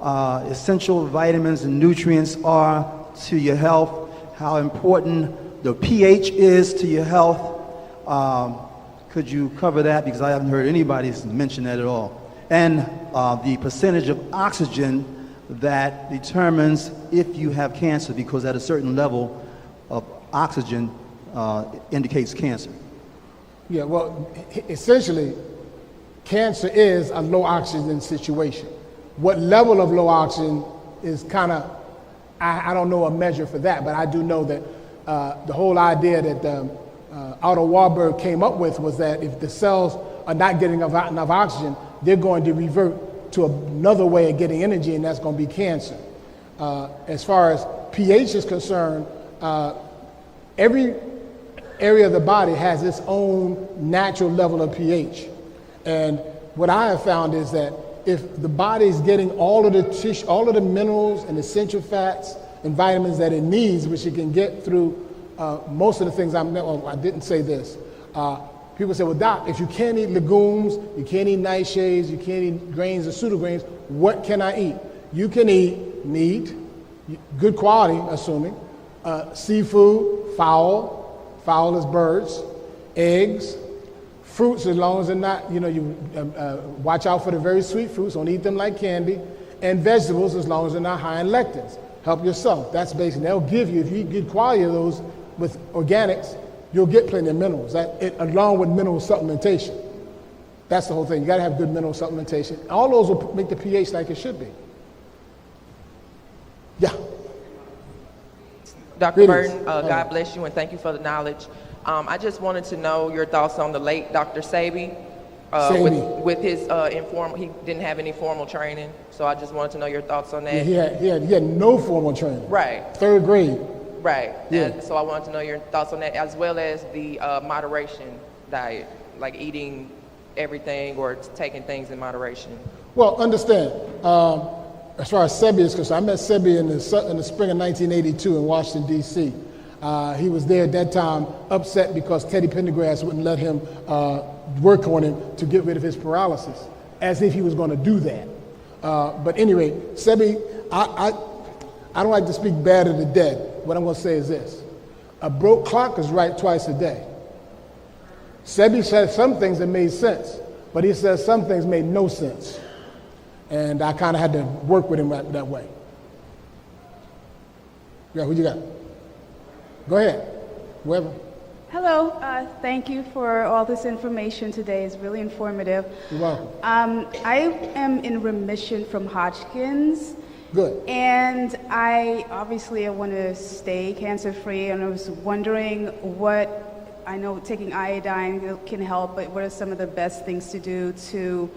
essential vitamins and nutrients are to your health, how important the pH is to your health. Could you cover that? Because I haven't heard anybody mention that at all. And the percentage of oxygen that determines if you have cancer, because at a certain level of oxygen indicates cancer. Yeah, well, essentially, cancer is a low oxygen situation. What level of low oxygen is kind of, I don't know a measure for that, but I do know that the whole idea that Otto Warburg came up with was that if the cells are not getting enough oxygen, they're going to revert to another way of getting energy, and that's going to be cancer. As far as pH is concerned, every area of the body has its own natural level of pH. And what I have found is that if the body is getting all of the tissue, all of the minerals and essential fats and vitamins that it needs, which it can get through most of the things I didn't say this. People say, well, Doc, if you can't eat legumes, you can't eat nightshades, you can't eat grains or pseudograins, what can I eat? You can eat meat, good quality, assuming, seafood, fowl is birds, eggs, fruits, as long as they're not, you watch out for the very sweet fruits, don't eat them like candy, and vegetables, as long as they're not high in lectins. Help yourself. That's basically, they'll give you, if you eat good quality of those with organics, you'll get plenty of minerals, along with mineral supplementation. That's the whole thing. You got to have good mineral supplementation. All those will make the pH like it should be. Yeah. Dr. Burton, God bless you and thank you for the knowledge. I just wanted to know your thoughts on the late Dr. Sebi. With his he didn't have any formal training, so I just wanted to know your thoughts on that. Yeah, he had no formal training. Right. 3rd grade. Right. Yeah. And so I wanted to know your thoughts on that, as well as the moderation diet, like eating everything or taking things in moderation. Well, understand, as far as Sebi is concerned, I met Sebi in the spring of 1982 in Washington, D.C. He was there at that time upset because Teddy Pendergrass wouldn't let him work on him to get rid of his paralysis, as if he was going to do that. But anyway, Sebi, I don't like to speak bad of the dead. What I'm going to say is this. A broke clock is right twice a day. Sebi said some things that made sense, but he said some things made no sense. And I kind of had to work with him that way. Yeah, who you got? Go ahead, whoever. Hello, thank you for all this information today. It's really informative. You're welcome. I am in remission from Hodgkin's. Good. And I want to stay cancer-free, and I was wondering I know taking iodine can help, but what are some of the best things to do to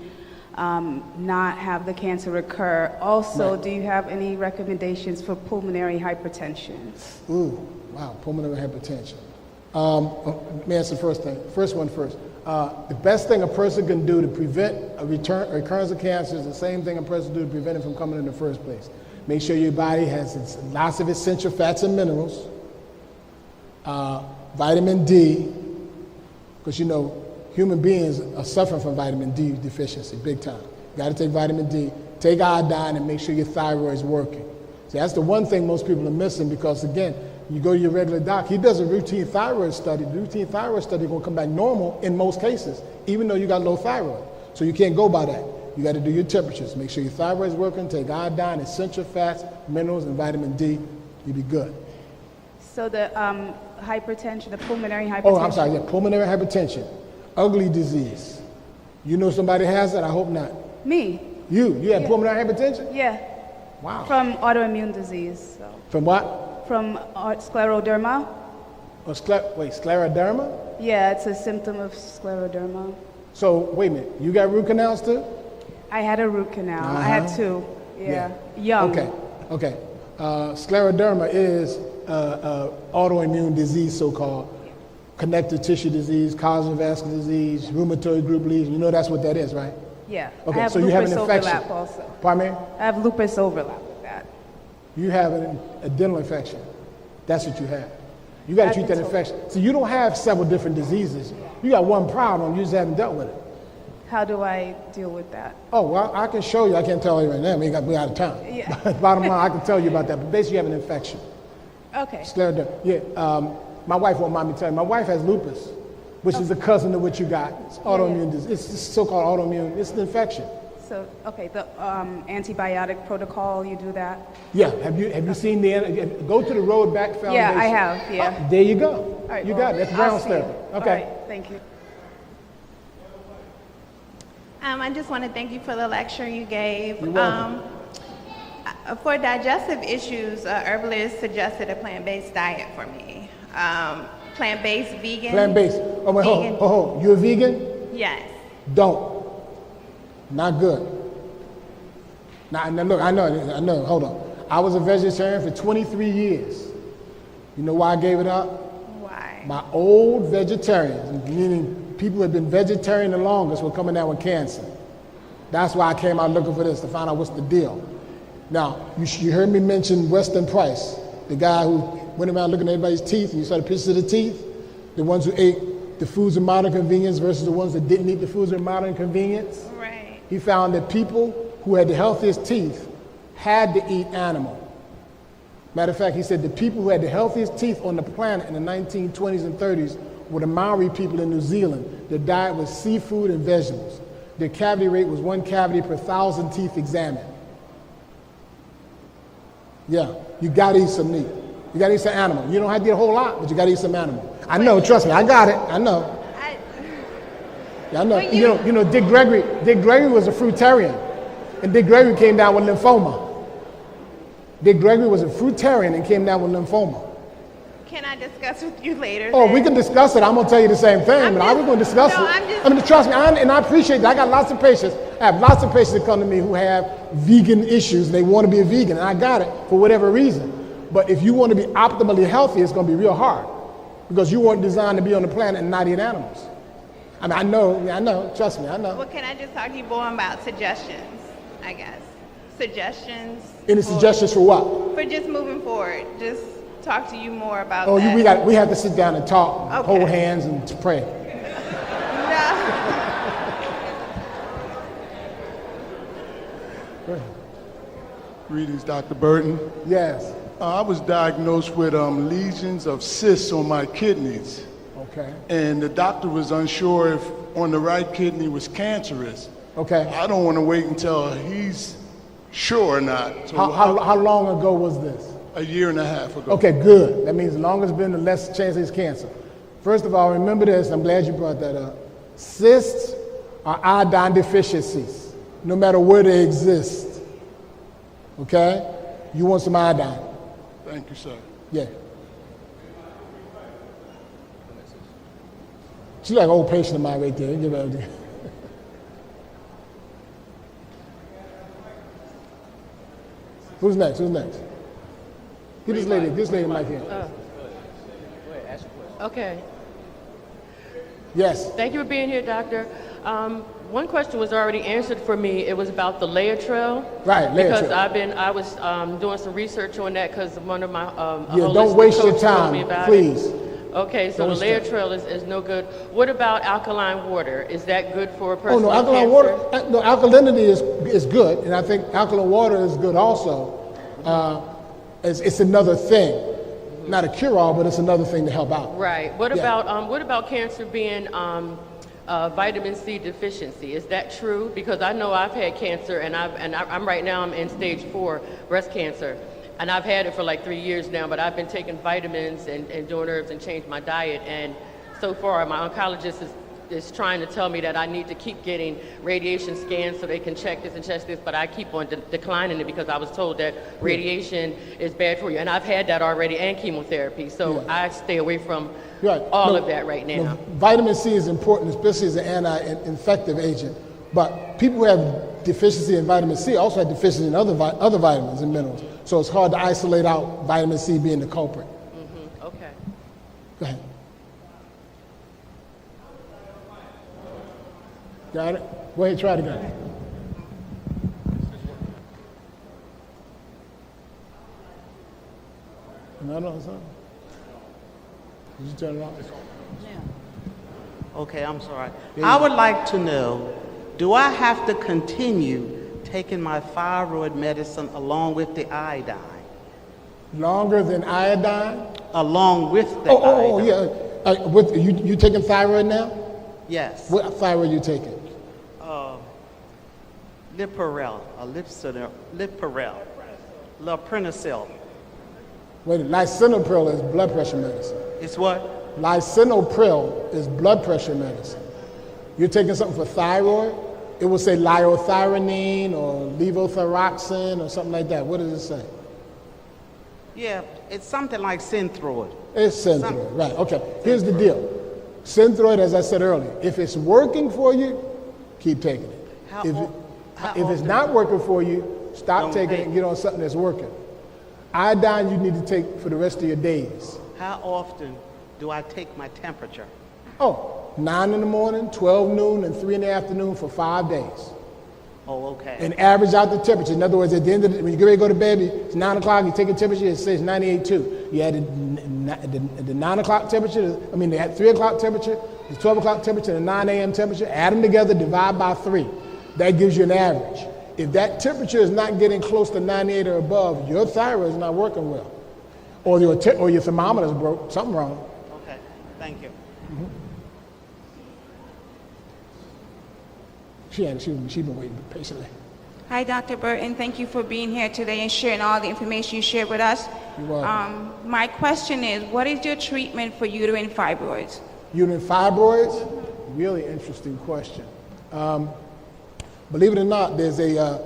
not have the cancer recur? Also, do you have any recommendations for pulmonary hypertension? Ooh, wow, pulmonary hypertension. Let me answer the first one first. The best thing a person can do to prevent a recurrence of cancer is the same thing a person can do to prevent it from coming in the first place. Make sure your body has lots of essential fats and minerals, vitamin D, because human beings are suffering from vitamin D deficiency big time. You got to take vitamin D, take iodine, and make sure your thyroid is working. See, that's the one thing most people are missing, because again, you go to your regular doc, he does a routine thyroid study. The routine thyroid study is going to come back normal in most cases, even though you got low thyroid. So you can't go by that. You got to do your temperatures. Make sure your thyroid's working, take iodine, essential fats, minerals, and vitamin D. You'll be good. So the hypertension, the pulmonary hypertension. Oh, I'm sorry, yeah, pulmonary hypertension. Ugly disease. You know somebody has it? I hope not. Me. You had pulmonary hypertension? Yeah. Wow. From autoimmune disease. So. From what? From scleroderma. Scleroderma? Yeah, it's a symptom of scleroderma. So, wait a minute, you got root canals too? I had a root canal. I had 2. Yeah. Young. Okay. Scleroderma is autoimmune disease, so-called. Connective tissue disease, cardiovascular disease, rheumatoid group lesion. You know that's what that is, right? Yeah. Okay, I have so you have an lupus infection. overlap also. Pardon me? I have lupus overlap with that. You have a dental infection. That's what you have. You got to treat that infection. So you don't have several different diseases. You got one problem. You just haven't dealt with it. How do I deal with that? Oh, well, I can show you. I can't tell you right now. We out of time. Yeah. Bottom line, I can tell you about that. But basically, you have an infection. Okay. Scleroderma. Yeah. My wife won't mind me telling you. My wife has lupus, which is a cousin of what you got. It's autoimmune disease. It's so-called autoimmune. It's an infection. So, okay, the antibiotic protocol, you do that? Yeah. Have you seen go to the Road Back Foundation? Yeah, I have. Yeah. Oh, there you go. All right, You well, got it. That's Brown's I'll see therapy. it. Okay. All right, thank you. I just want to thank you for the lecture you gave. You're welcome. For digestive issues, herbalist suggested a plant-based diet for me. Plant-based, vegan. Plant-based. Oh, wait, hold. You a vegan? Yes. Don't. Not good. Now, look, I know, hold on. I was a vegetarian for 23 years. You know why I gave it up? Why? My old vegetarians, meaning people who had been vegetarian the longest, were coming down with cancer. That's why I came out looking for this, to find out what's the deal. Now, you heard me mention Weston Price, the guy who went around looking at everybody's teeth, and you saw the pictures of the teeth, the ones who ate the foods of modern convenience versus the ones that didn't eat the foods of modern convenience. Right. He found that people who had the healthiest teeth had to eat animal. Matter of fact, he said the people who had the healthiest teeth on the planet in the 1920s and 30s were the Maori people in New Zealand. Their diet was seafood and vegetables. Their cavity rate was 1 cavity per 1,000 teeth examined. Yeah, you gotta eat some meat. You gotta eat some animal. You don't have to eat a whole lot, but you gotta eat some animal. I know, trust me, I got it, I know. Yeah, I know. You know, Dick Gregory was a fruitarian, and Dick Gregory came down with lymphoma. Dick Gregory was a fruitarian and came down with lymphoma. Can I discuss with you later? Oh, then? we can discuss it. I'm gonna tell you the same thing, but I was gonna discuss it. Trust me, and I appreciate that. I got lots of patients. I have lots of patients that come to me who have vegan issues. They want to be a vegan, and I got it for whatever reason. But if you want to be optimally healthy, it's gonna be real hard because you weren't designed to be on the planet and not eat animals. I mean, I know. Trust me, I know. Well, can I just talk to you more about suggestions? I guess suggestions. Any suggestions for what? For just moving forward, just talk to you more about. Oh, that. we have to sit down and talk, Okay. hold hands, and pray. Greetings, Dr. Burton. Yes. I was diagnosed with lesions of cysts on my kidneys. Okay. And the doctor was unsure if on the right kidney was cancerous. Okay. I don't want to wait until he's sure or not. So How long ago was this? A year and a half ago. Okay, good. That means the longer it's been, the less chance it's cancer. First of all, remember this. I'm glad you brought that up. Cysts are iodine deficiencies, no matter where they exist. Okay? You want some iodine. Thank you, sir. Yeah. She's like an old patient of mine right there. Give her a- Who's next? Get this lady mic here. Okay. Yes. Thank you for being here, doctor. One question was already answered for me. It was about the Laetrile. Right, Laetrile. Because I was doing some research on that because one of my don't waste your coaches told me time, about please. it. Okay, so Don't the waste Laetrile is no good. What about alkaline water? Is that good for a person Oh no, with alkaline cancer? water. No, alkalinity is good, and I think alkaline water is good also. It's another thing, not a cure-all, but it's another thing to help out. Right. What Yeah. about cancer being vitamin C deficiency. Is that true? Because I know I've had cancer, and I'm right now I'm in stage 4 breast cancer, and I've had it for like 3 years now. But I've been taking vitamins and doing herbs and changed my diet, and so far my oncologist is trying to tell me that I need to keep getting radiation scans so they can check this and check this, but I keep on declining it because I was told that radiation is bad for you, and I've had that already and chemotherapy, so I stay away from all of that right now. Vitamin C is important, especially as an anti-infective agent, but people who have deficiency in vitamin C also have deficiency in other vitamins and minerals, so it's hard to isolate out vitamin C being the culprit. Okay. Go ahead. Got it? Go ahead, try it again. No, it's on. Did you turn it on? Okay, I'm sorry. I would like to know, do I have to continue taking my thyroid medicine along with the iodine? Longer than iodine? Along with the iodine. You taking thyroid now? Yes. What thyroid are you taking? Liparel, Loprenocil. Wait, lisinopril is blood pressure medicine. It's what? Lisinopril is blood pressure medicine. You're taking something for thyroid? It will say liothyronine or levothyroxine or something like that. What does it say? Yeah, it's something like Synthroid. It's Synthroid, right. Okay, here's the deal. Synthroid, as I said earlier, if it's working for you, keep taking it. If it's not working for you, stop taking it and get on something that's working. Iodine you need to take for the rest of your days. How often do I take my temperature? 9 in the morning, 12 noon, and 3 in the afternoon for 5 days. Oh, okay. And average out the temperature. In other words, at the end of the, when you get ready to go to bed, it's 9 o'clock, you take a temperature, it says 98.2. You add the 9 o'clock temperature, the 3 o'clock temperature, the 12 o'clock temperature, the 9 a.m. temperature, add them together, divide by 3. That gives you an average. If that temperature is not getting close to 98 or above, your thyroid is not working well. Or your thermometer is broke, something wrong. Okay, thank you. She's been waiting patiently. Hi, Dr. Burton. Thank you for being here today and sharing all the information you shared with us. You're welcome. My question is, what is your treatment for uterine fibroids? Uterine fibroids? Really interesting question. Believe it or not, there's a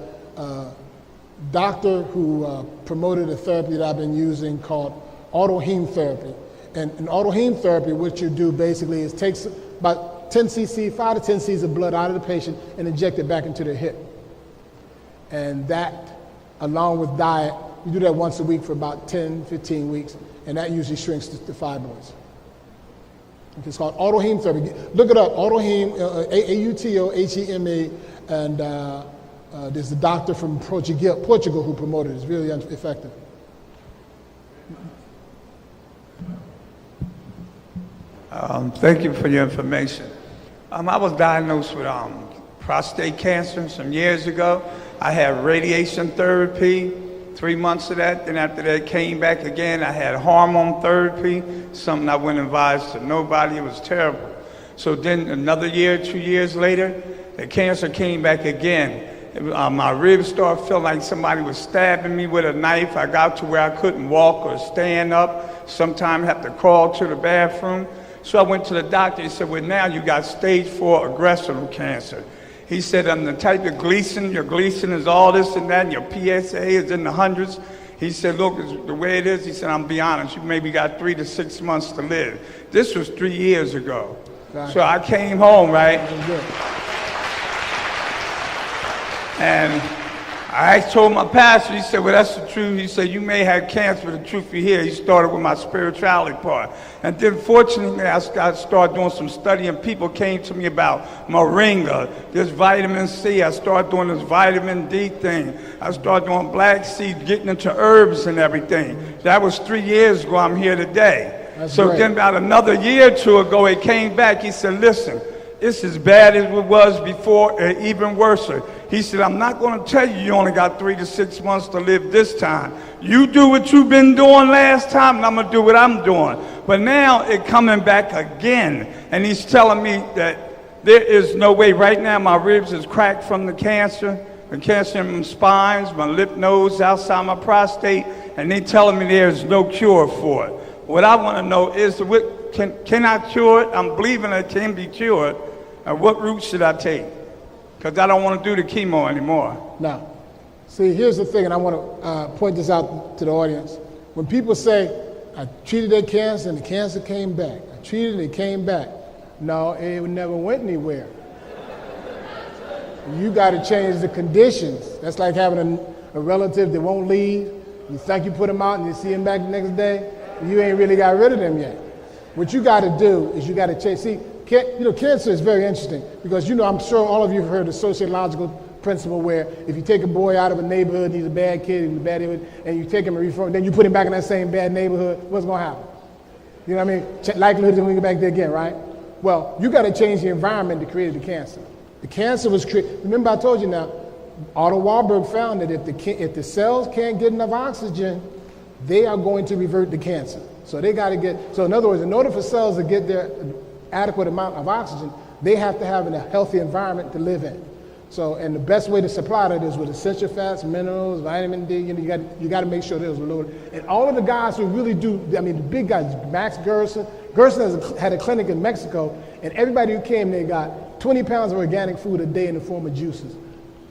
doctor who promoted a therapy that I've been using called autoheme therapy. And in autoheme therapy, what you do basically is take about 5 to 10 cc's of blood out of the patient and inject it back into their hip. And that, along with diet, you do that once a week for about 10, 15 weeks, and that usually shrinks the fibroids. It's called autoheme therapy. Look it up, autoheme, A-U-T-O-H-E-M-A, and there's a doctor from Portugal who promoted it. It's really effective. Thank you for your information. I was diagnosed with prostate cancer some years ago. I had radiation therapy, 3 months of that. Then after that, came back again. I had hormone therapy, something I wouldn't advise to nobody. It was terrible. So then another year, 2 years later, the cancer came back again. My ribs started feeling like somebody was stabbing me with a knife. I got to where I couldn't walk or stand up. Sometimes have to crawl to the bathroom. So I went to the doctor. He said, well, now you got stage 4 aggressive cancer. He said, I'm the type of Gleason. Your Gleason is all this and that. And your PSA is in the hundreds. He said, look, the way it is, he said, I'm be honest, you maybe got 3 to 6 months to live. This was 3 years ago. Right. So I came home, right? And I told my pastor, he said, well, that's the truth. He said, you may have cancer, but the truth you hear. He started with my spirituality part. And then fortunately, I started doing some study, and people came to me about moringa, this vitamin C. I started doing this vitamin D thing. I started doing black seed, getting into herbs and everything. That was 3 years ago. I'm here today. That's so great. Then about another year or two ago, it came back. He said, listen, it's as bad as it was before, or even worse. He said, I'm not going to tell you only got 3 to 6 months to live this time. You do what you've been doing last time, and I'm going to do what I'm doing. But now it's coming back again. And he's telling me that There is no way. Right now, my ribs is cracked from the cancer in my spines, my lip nodes, outside my prostate, and they telling me there's no cure for it. What I want to know is, can I cure it? I'm believing it can be cured. And what route should I take? Because I don't want to do the chemo anymore. Now, see, here's the thing, and I want to point this out to the audience. When people say, I treated that cancer and the cancer came back. I treated it and it came back. No, it never went anywhere. You got to change the conditions. That's like having a relative that won't leave. You think you put them out and you see them back the next day. You ain't really got rid of them yet. What you got to do is you got to change. See, cancer is very interesting because, I'm sure all of you have heard the sociological principle where if you take a boy out of a neighborhood, he's a bad kid, he's a bad neighborhood, and you take him and reform, then you put him back in that same bad neighborhood, what's going to happen? You know what I mean? Likelihood that we get back there again, right? Well, you got to change the environment that created the cancer. The cancer was created. Remember, I told you now, Otto Warburg found that if the cells can't get enough oxygen, they are going to revert to cancer. So they got to get. So in other words, in order for cells to get their adequate amount of oxygen, they have to have a healthy environment to live in. So, and the best way to supply that is with essential fats, minerals, vitamin D. You got to make sure those are loaded. And all of the guys who really do, the big guys, Max Gerson. Gerson had a clinic in Mexico, and everybody who came there got 20 pounds of organic food a day in the form of juices,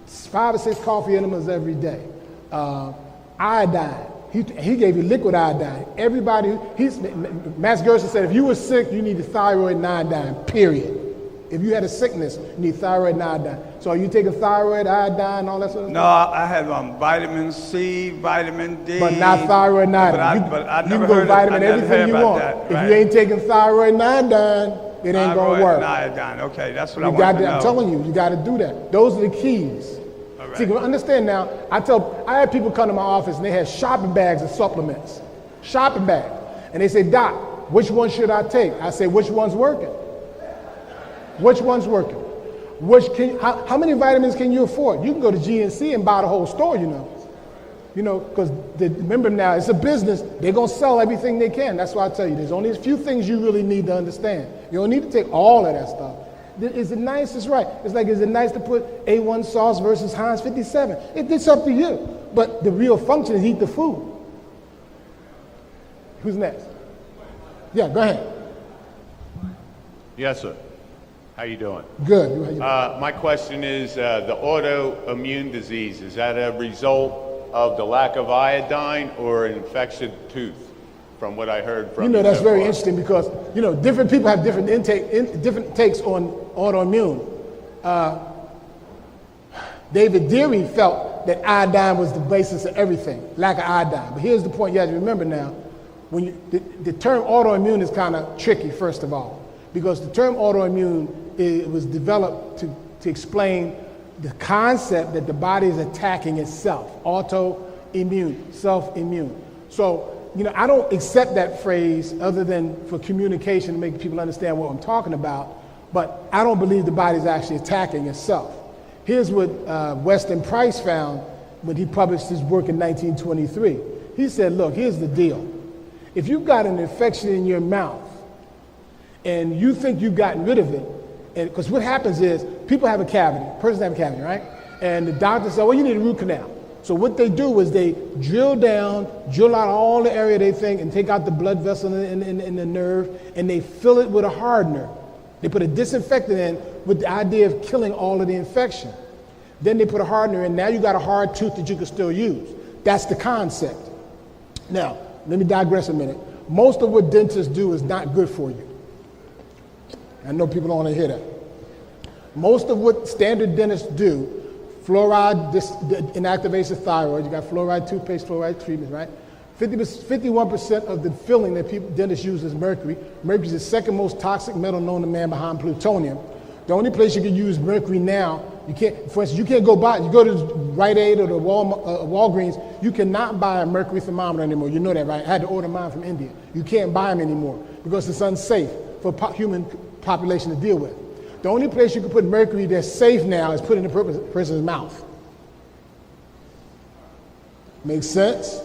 5 or 6 coffee enemas every day. Iodine. He gave you liquid iodine. Max Gerson said if you were sick, you needed thyroid and iodine, period. If you had a sickness, you need thyroid and iodine. So are you taking thyroid, iodine, all that sort of stuff? No, I have vitamin C, vitamin D. But not thyroid and iodine. But I you never can go heard vitamin I never everything you heard about want. that, If right. you ain't taking thyroid and iodine, it ain't going to work. And iodine, okay, that's what I You want got to to, know. I'm telling you, you got to do that. Those are the keys. All right. See, understand now, I had people come to my office and they had shopping bags of supplements. Shopping bag. And they say, Doc, which one should I take? I say, which one's working? Which one's working? How many vitamins can you afford? You can go to GNC and buy the whole store, because remember now, it's a business. They're going to sell everything they can. That's why I tell you, there's only a few things you really need to understand. You don't need to take all of that stuff. Is it nice? It's right. It's like, is it nice to put A1 sauce versus Heinz 57? It's up to you. But the real function is eat the food. Who's next? Yeah, go ahead. Yes, sir. How you doing? Good. How you doing? My question is the autoimmune disease. Is that a result of the lack of iodine or an infected tooth? From what I heard from that's so very far. interesting because different people have different different takes on autoimmune. David Deary felt that iodine was the basis of everything, lack of iodine. But here's the point you have to remember now: the term autoimmune is kind of tricky, first of all, because the term autoimmune was developed to explain the concept that the body is attacking itself. Autoimmune, self-immune. So, I don't accept that phrase other than for communication to make people understand what I'm talking about, but I don't believe the body is actually attacking itself. Here's what Weston Price found when he published his work in 1923. He said, look, here's the deal. If you've got an infection in your mouth and you think you've gotten rid of it, because what happens is people have a cavity, persons have a cavity, right? And the doctor said, well, you need a root canal. So what they do is they drill out all the area they think and take out the blood vessel in the nerve, and they fill it with a hardener. They put a disinfectant in with the idea of killing all of the infection. Then they put a hardener in. Now you got a hard tooth that you can still use. That's the concept. Now, let me digress a minute. Most of what dentists do is not good for you. I know people don't want to hear that. Most of what standard dentists do, fluoride inactivates the thyroid. You got fluoride toothpaste, fluoride treatments, right? 51% of the filling that dentists use is mercury. Mercury is the second most toxic metal known to man behind plutonium. The only place you can use mercury now, for instance, you can't go buy, you go to Rite Aid or the Walgreens, you cannot buy a mercury thermometer anymore. You know that, right? I had to order mine from India. You can't buy them anymore because it's unsafe for human population to deal with. The only place you can put mercury that's safe now is put in the person's mouth. Makes sense?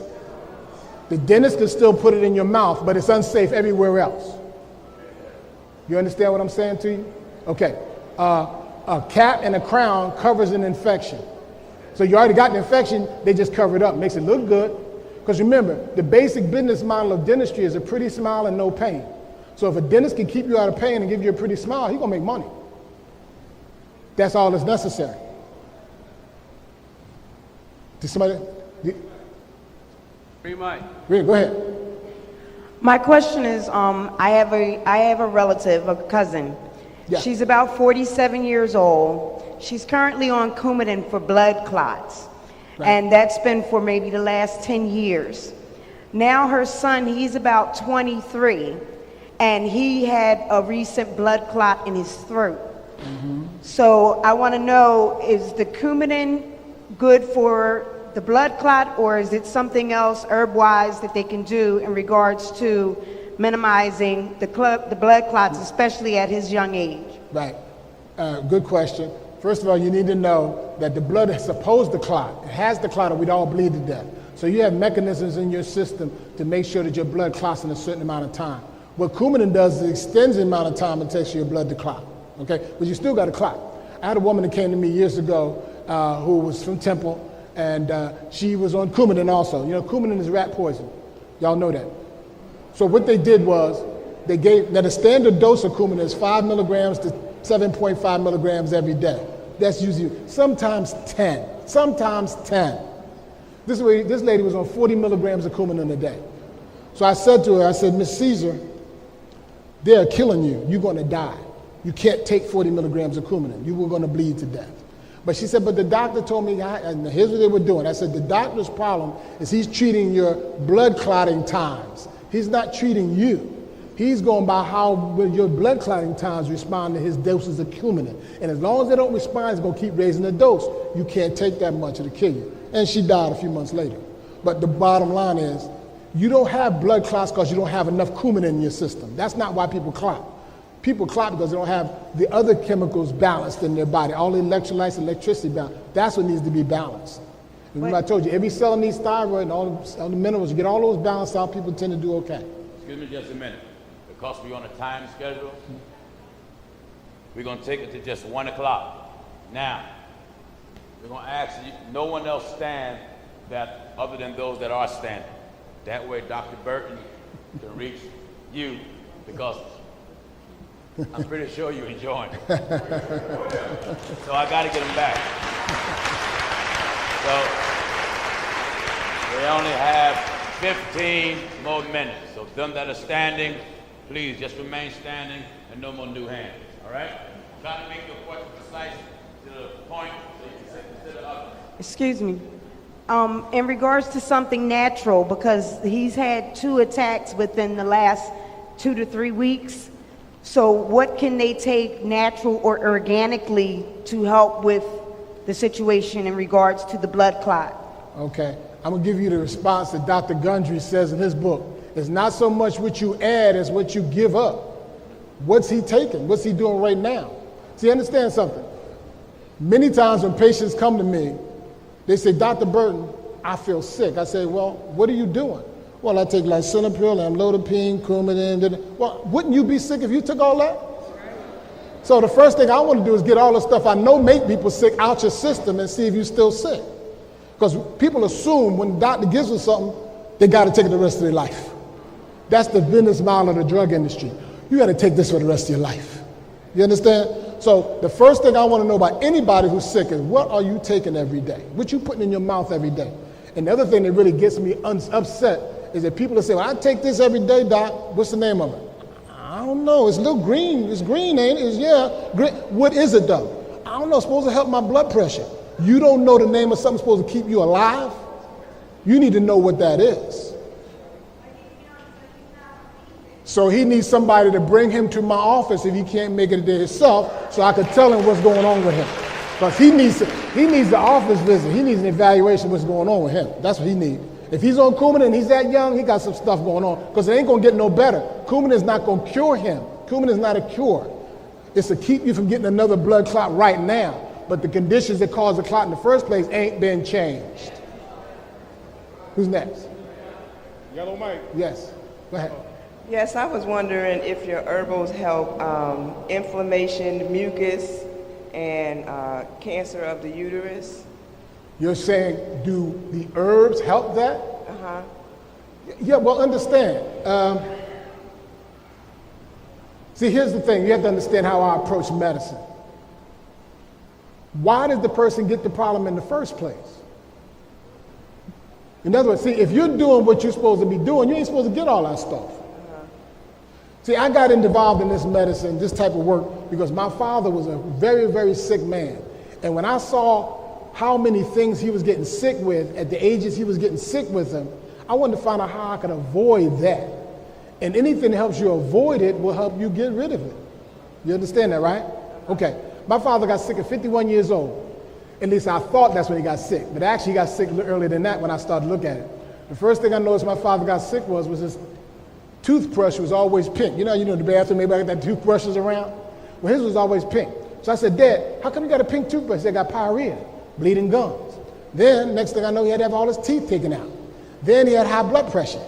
The dentist can still put it in your mouth, but it's unsafe everywhere else. You understand what I'm saying to you? Okay. A cap and a crown covers an infection. So you already got the infection, they just cover it up, makes it look good. Because remember, the basic business model of dentistry is a pretty smile and no pain. So if a dentist can keep you out of pain and give you a pretty smile, he's gonna make money. That's all that's necessary. Did somebody? Free mic. Go ahead. My question is, I have a relative, a cousin. Yeah. She's about 47 years old. She's currently on Coumadin for blood clots. Right. And that's been for maybe the last 10 years. Now her son, he's about 23, and he had a recent blood clot in his throat. So I want to know, is the Coumadin good for the blood clot, or is it something else herb-wise that they can do in regards to minimizing the blood clots, especially at his young age? Right. Good question. First of all, you need to know that the blood is supposed to clot. It has to clot or we'd all bleed to death. So you have mechanisms in your system to make sure that your blood clots in a certain amount of time. What Coumadin does is it extends the amount of time it takes for your blood to clot. Okay? But you still got to clot. I had a woman that came to me years ago who was from Temple, and she was on Coumadin also. You know, Coumadin is rat poison. Y'all know that. So what they did was they gave, now the standard dose of Coumadin is 5 milligrams to 7.5 milligrams every day. That's usually, sometimes 10. Sometimes 10. This lady was on 40 milligrams of Coumadin a day. So I said to her, I said, Miss Caesar, they're killing you. You're going to die. You can't take 40 milligrams of Coumadin. You were going to bleed to death. But she said, but the doctor told me, and here's what they were doing. I said, the doctor's problem is he's treating your blood clotting times. He's not treating you. He's going by how your blood clotting times respond to his doses of Coumadin. And as long as they don't respond, he's going to keep raising the dose. You can't take that much, it'll kill you. And she died a few months later. But the bottom line is, you don't have blood clots because you don't have enough Coumadin in your system. That's not why people clot. People clot because they don't have the other chemicals balanced in their body. All the electrolytes, electricity balanced. That's what needs to be balanced. Remember I told you, every cell needs thyroid and all the minerals. You get all those balanced out, people tend to do okay. Excuse me just a minute. Because we're on a time schedule, we're going to take it to just 1 o'clock. Now, we're going to ask you, no one else stand that other than those that are standing. That way Dr. Burton can reach you, because I'm pretty sure you're enjoying it. So I got to get him back. So we only have 15 more minutes. So them that are standing, please just remain standing and no more new hands. All right? Try to make your question precise to the point so you can consider others. Excuse me. In regards to something natural, because he's had 2 attacks within the last 2 to 3 weeks. So what can they take natural or organically to help with the situation in regards to the blood clot? Okay, I'm gonna give you the response that Dr. Gundry says in his book. It's not so much what you add as what you give up. What's he taking? What's he doing right now? See, understand something. Many times when patients come to me, they say, Dr. Burton, I feel sick. I say, well, what are you doing? Well, I take lisinopril, amlodipine, Coumadin. Well, wouldn't you be sick if you took all that? So the first thing I want to do is get all the stuff I know make people sick out your system and see if you're still sick. Because people assume when the doctor gives them something, they got to take it the rest of their life. That's the business model of the drug industry. You got to take this for the rest of your life. You understand? So the first thing I want to know about anybody who's sick is, what are you taking every day? What you putting in your mouth every day? And the other thing that really gets me upset is that people that say, well, I take this every day, doc. What's the name of it? I don't know. It's a little green. It's green, ain't it? Yeah, green. What is it, though? I don't know. It's supposed to help my blood pressure. You don't know the name of something supposed to keep you alive? You need to know what that is. So he needs somebody to bring him to my office if he can't make it there himself, so I could tell him what's going on with him. Because he needs the office visit. He needs an evaluation of what's going on with him. That's what he needs. If he's on Coumadin and he's that young, he got some stuff going on, because it ain't going to get no better. Coumadin is not going to cure him. Coumadin is not a cure. It's to keep you from getting another blood clot right now. But the conditions that cause the clot in the first place ain't been changed. Who's next? Yellow mic. Yes. Go ahead. Yes, I was wondering if your herbals help inflammation, mucus, and cancer of the uterus. You're saying, do the herbs help that? Uh-huh. Yeah, well, understand. See, here's the thing. You have to understand how I approach medicine. Why did the person get the problem in the first place? In other words, see, if you're doing what you're supposed to be doing, you ain't supposed to get all that stuff. See, I got involved in this medicine, this type of work, because my father was a very, very sick man. And when I saw how many things he was getting sick with at the ages he was getting sick with them, I wanted to find out how I could avoid that. And anything that helps you avoid it will help you get rid of it. You understand that, right? Okay. My father got sick at 51 years old. At least I thought that's when he got sick. But actually he got sick a little earlier than that when I started to look at it. The first thing I noticed my father got sick was his toothbrush was always pink. You know, in the bathroom, maybe I got that toothbrushes around. Well, his was always pink. So I said, Dad, how come you got a pink toothbrush? He said, I got pyorrhea, bleeding gums. Then, next thing I know, he had to have all his teeth taken out. Then he had high blood pressure.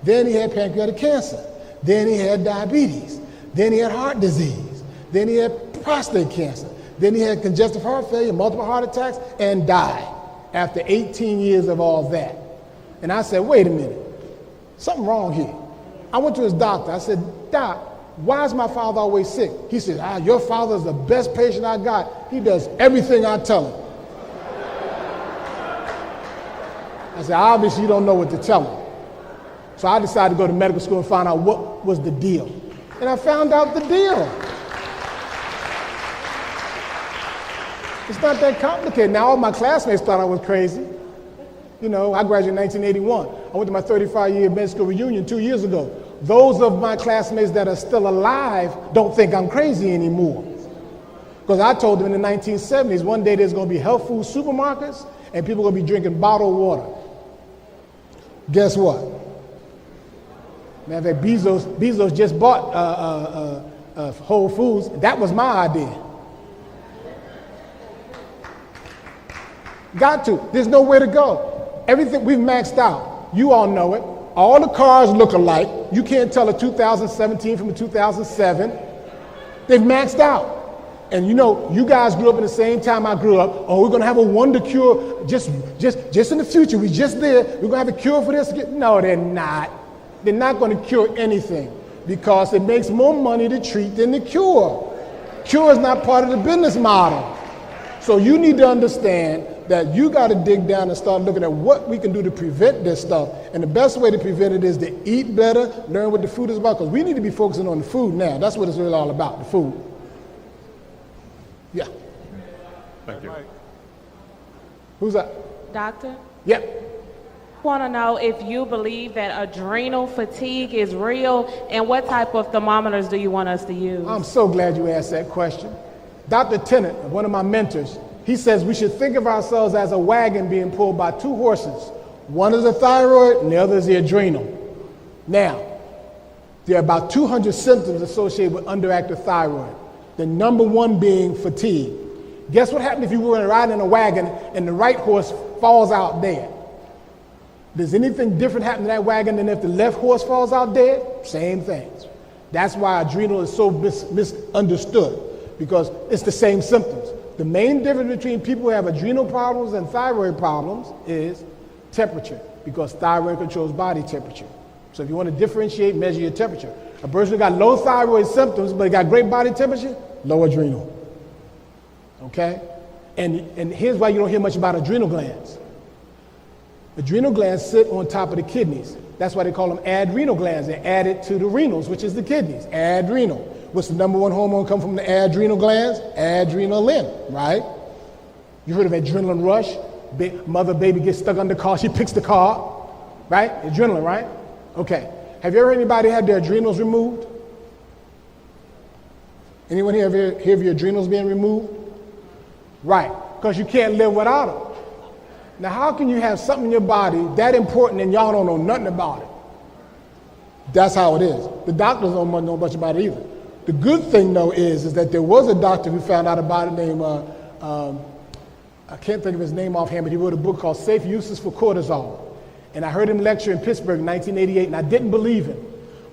Then he had pancreatic cancer. Then he had diabetes. Then he had heart disease. Then he had prostate cancer. Then he had congestive heart failure, multiple heart attacks, and died after 18 years of all that. And I said, wait a minute, something wrong here. I went to his doctor. I said, Doc, why is my father always sick? He said, your father's the best patient I got. He does everything I tell him. I said, obviously you don't know what to tell him. So I decided to go to medical school and find out what was the deal. And I found out the deal. It's not that complicated. Now all my classmates thought I was crazy. You know, I graduated in 1981. I went to my 35-year med school reunion 2 years ago. Those of my classmates that are still alive don't think I'm crazy anymore. Because I told them in the 1970s, one day there's going to be health food supermarkets and people are going to be drinking bottled water. Guess what? Matter of fact, Bezos just bought Whole Foods. That was my idea. Got to. There's nowhere to go. Everything we've maxed out. You all know it. All the cars look alike. You can't tell a 2017 from a 2007. They've maxed out. And you know, you guys grew up in the same time I grew up. Oh, we're going to have a wonder cure just in the future. We just there. We're going to have a cure for this. No, they're not. They're not going to cure anything because it makes more money to treat than to cure. Cure is not part of the business model. So you need to understand that you got to dig down and start looking at what we can do to prevent this stuff. And the best way to prevent it is to eat better, learn what the food is about, because we need to be focusing on the food now. That's what it's really all about, the food. Yeah. Thank you. Who's that? Doctor? Yep. I want to know if you believe that adrenal fatigue is real and what type of thermometers do you want us to use? I'm so glad you asked that question. Dr. Tennant, one of my mentors, he says we should think of ourselves as a wagon being pulled by two horses. One is the thyroid and the other is the adrenal. Now, there are about 200 symptoms associated with underactive thyroid. The number one being fatigue. Guess what happens if you were riding in a wagon and the right horse falls out dead? Does anything different happen to that wagon than if the left horse falls out dead? Same things. That's why adrenal is so misunderstood, because it's the same symptoms. The main difference between people who have adrenal problems and thyroid problems is temperature, because thyroid controls body temperature. So if you want to differentiate, measure your temperature. A person who got low thyroid symptoms but got great body temperature, low adrenal. Okay? And here's why you don't hear much about adrenal glands. Adrenal glands sit on top of the kidneys. That's why they call them adrenal glands. They're added to the renals, which is the kidneys. Adrenal. What's the number one hormone come from the adrenal glands? Adrenaline, right? You heard of adrenaline rush? Mother, baby gets stuck under the car, she picks the car up, right? Adrenaline, right? Okay. Have you ever heard anybody had their adrenals removed? Anyone here ever hear of your adrenals being removed? Right, because you can't live without them. Now, how can you have something in your body that important and y'all don't know nothing about it? That's how it is. The doctors don't know much about it either. The good thing, though, is that there was a doctor who found out about it named, I can't think of his name offhand, but he wrote a book called Safe Uses for Cortisol. And I heard him lecture in Pittsburgh in 1988, and I didn't believe him.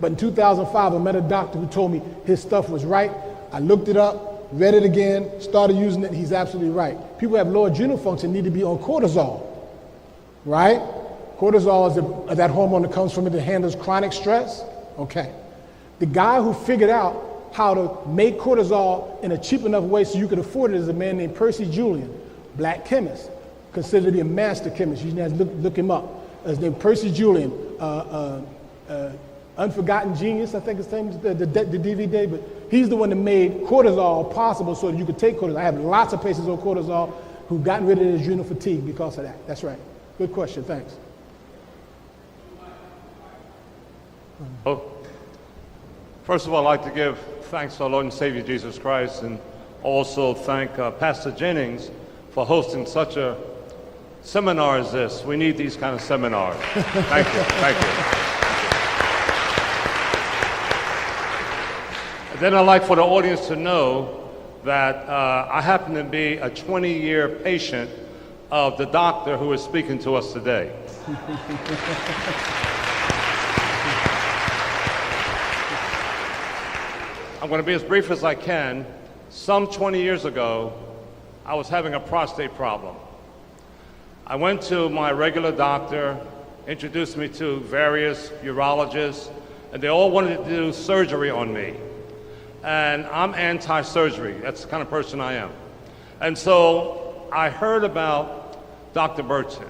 But in 2005, I met a doctor who told me his stuff was right. I looked it up, read it again, started using it, and he's absolutely right. People who have low adrenal function need to be on cortisol, right? Cortisol is that hormone that comes from it that handles chronic stress. Okay. The guy who figured out how to make cortisol in a cheap enough way so you could afford it is a man named Percy Julian, black chemist, considered to be a master chemist. You have to look him up. His name Percy Julian, Unforgotten Genius, I think his name is the DVD, but he's the one that made cortisol possible so that you could take cortisol. I have lots of patients on cortisol who've gotten rid of their adrenal fatigue because of that. That's right. Good question, thanks. Oh, first of all, I'd like to give thanks to our Lord and Savior Jesus Christ, and also thank Pastor Jennings for hosting such a seminar as this. We need these kind of seminars. Thank you. Thank you. And then I'd like for the audience to know that I happen to be a 20-year patient of the doctor who is speaking to us today. I'm going to be as brief as I can. Some 20 years ago, I was having a prostate problem. I went to my regular doctor, introduced me to various urologists, and they all wanted to do surgery on me. And I'm anti-surgery. That's the kind of person I am. And so I heard about Dr. Burton,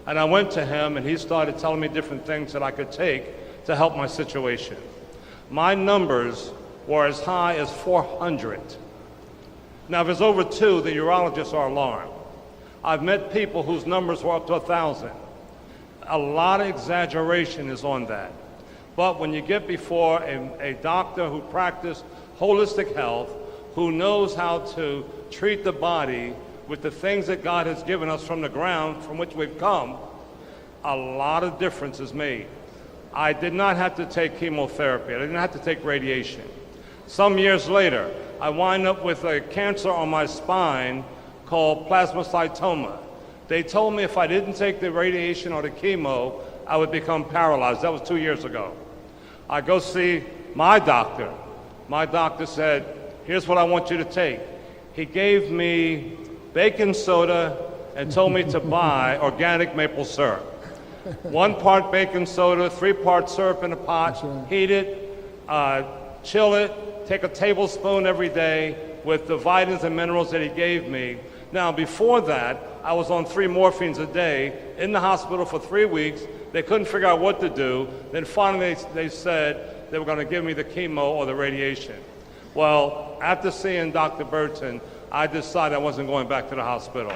and I went to him, and he started telling me different things that I could take to help my situation. My numbers were as high as 400. Now, if it's over 2, the urologists are alarmed. I've met people whose numbers were up to 1,000. A lot of exaggeration is on that. But when you get before a doctor who practices holistic health, who knows how to treat the body with the things that God has given us from the ground from which we've come, a lot of difference is made. I did not have to take chemotherapy. I didn't have to take radiation. Some years later, I wind up with a cancer on my spine called plasmacytoma. They told me if I didn't take the radiation or the chemo, I would become paralyzed. That was 2 years ago. I go see my doctor. My doctor said, here's what I want you to take. He gave me baking soda and told me to buy organic maple syrup. 1 part baking soda, 3 parts syrup in a pot, heat it, chill it, take a tablespoon every day with the vitamins and minerals that he gave me. Now, before that, I was on 3 morphines a day in the hospital for 3 weeks. They couldn't figure out what to do. Then finally, they said they were going to give me the chemo or the radiation. Well, after seeing Dr. Burton, I decided I wasn't going back to the hospital.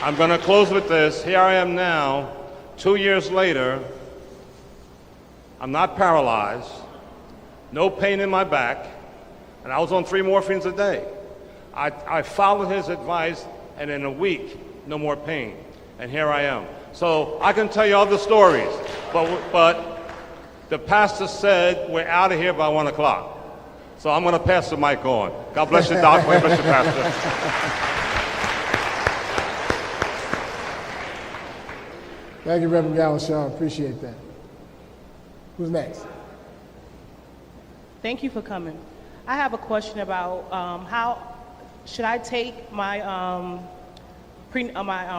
I'm going to close with this. Here I am now, 2 years later. I'm not paralyzed, no pain in my back, and I was on 3 morphines a day. I followed his advice, and in a week, no more pain. And here I am. So I can tell you all the stories, but the pastor said we're out of here by 1 o'clock. So I'm going to pass the mic on. God bless you, Doc. God bless you, Pastor. Thank you, Reverend Gallishaw. Appreciate that. Who's next? Thank you for coming. I have a question about how should I take my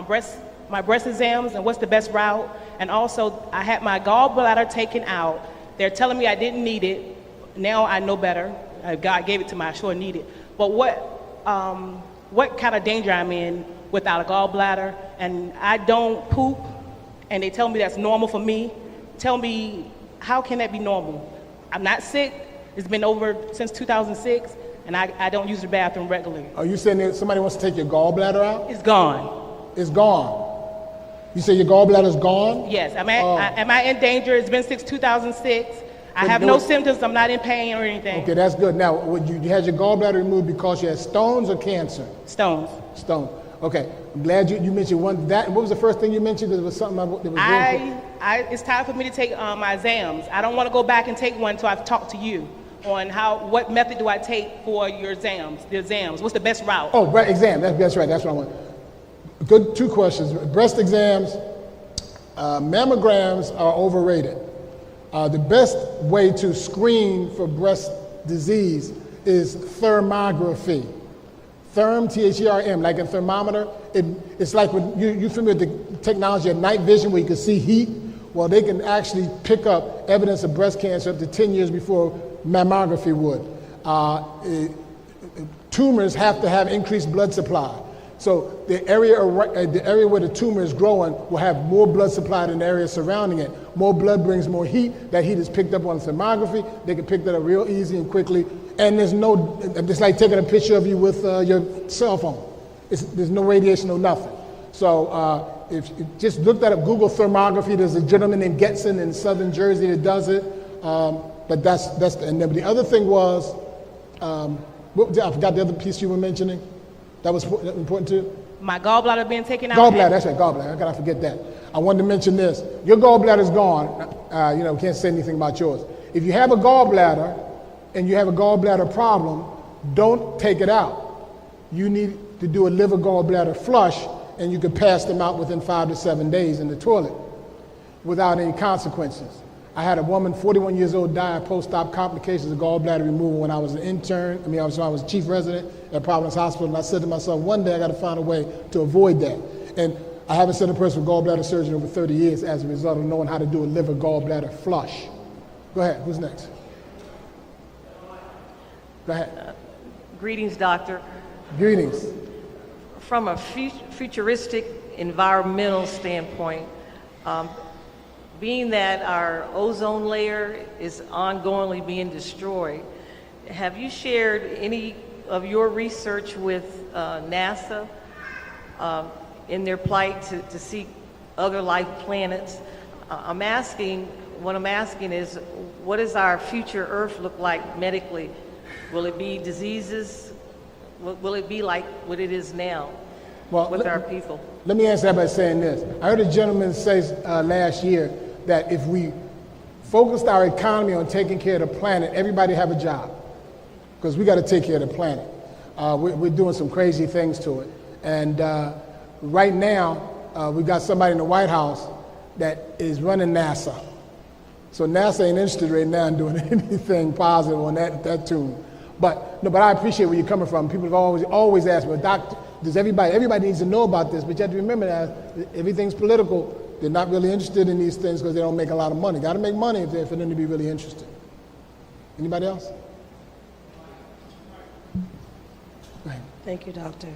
breast exams, and what's the best route? And also, I had my gallbladder taken out. They're telling me I didn't need it. Now I know better. God gave it to me. I sure need it. But what kind of danger I'm in without a gallbladder? And I don't poop, and they tell me that's normal for me. Tell me, how can that be normal? I'm not sick. It's been over since 2006, and I don't use the bathroom regularly. Are you saying that somebody wants to take your gallbladder out? It's gone. It's gone. You say your gallbladder's gone? Yes. Am I in danger? It's been since 2006. I have no symptoms. I'm not in pain or anything. Okay, that's good. Now, you had your gallbladder removed because you had stones or cancer? Stones. Stones. Okay. I'm glad you mentioned one. What was the first thing you mentioned? There was something that was it's time for me to take my exams. I don't want to go back and take one until I've talked to you on what method do I take for your exams, the exams. What's the best route? Oh, exam. That's right. That's what I want. Good 2 questions. Breast exams, Mammograms are overrated. The best way to screen for breast disease is thermography. Therm, T-H-E-R-M, like a thermometer. It's like when you're familiar with the technology of night vision where you can see heat. Well, they can actually pick up evidence of breast cancer up to 10 years before mammography would. Tumors have to have increased blood supply. So the area where the tumor is growing will have more blood supply than the area surrounding it. More blood brings more heat. That heat is picked up on thermography. They can pick that up real easy and quickly. And it's like taking a picture of you with your cell phone. There's no radiation, no nothing. So if you just look that up, Google thermography. There's a gentleman named Getson in southern Jersey that does it. But and then the other thing was, I forgot the other piece you were mentioning. That was important too? My gallbladder being taken out. Gallbladder, that's right, gallbladder. How could I forget that? I wanted to mention this. Your gallbladder's gone. We can't say anything about yours. If you have a gallbladder and you have a gallbladder problem, don't take it out. You need to do a liver gallbladder flush, and you can pass them out within 5 to 7 days in the toilet without any consequences. I had a woman, 41 years old, die of post-op complications of gallbladder removal when I was an intern. I was chief resident at Providence Hospital, and I said to myself, one day I got to find a way to avoid that. And I haven't seen a person with gallbladder surgery in over 30 years as a result of knowing how to do a liver gallbladder flush. Go ahead, who's next? Go ahead. Greetings, doctor. Greetings. From a futuristic environmental standpoint, being that our ozone layer is ongoingly being destroyed, have you shared any of your research with NASA in their plight to seek other life planets? What I'm asking is, what does our future Earth look like medically? Will it be diseases? Will it be like what it is now with our people? Let me answer that by saying this. I heard a gentleman say last year that if we focused our economy on taking care of the planet, everybody have a job, because we got to take care of the planet. We're doing some crazy things to it. And right now, we got somebody in the White House that is running NASA. So NASA ain't interested right now in doing anything positive on that tune. But I appreciate where you're coming from. People have always asked me, doctor, does everybody needs to know about this, but you have to remember that everything's political. They're not really interested in these things because they don't make a lot of money. Got to make money for them to be really interested. Anybody else? Thank you, doctor.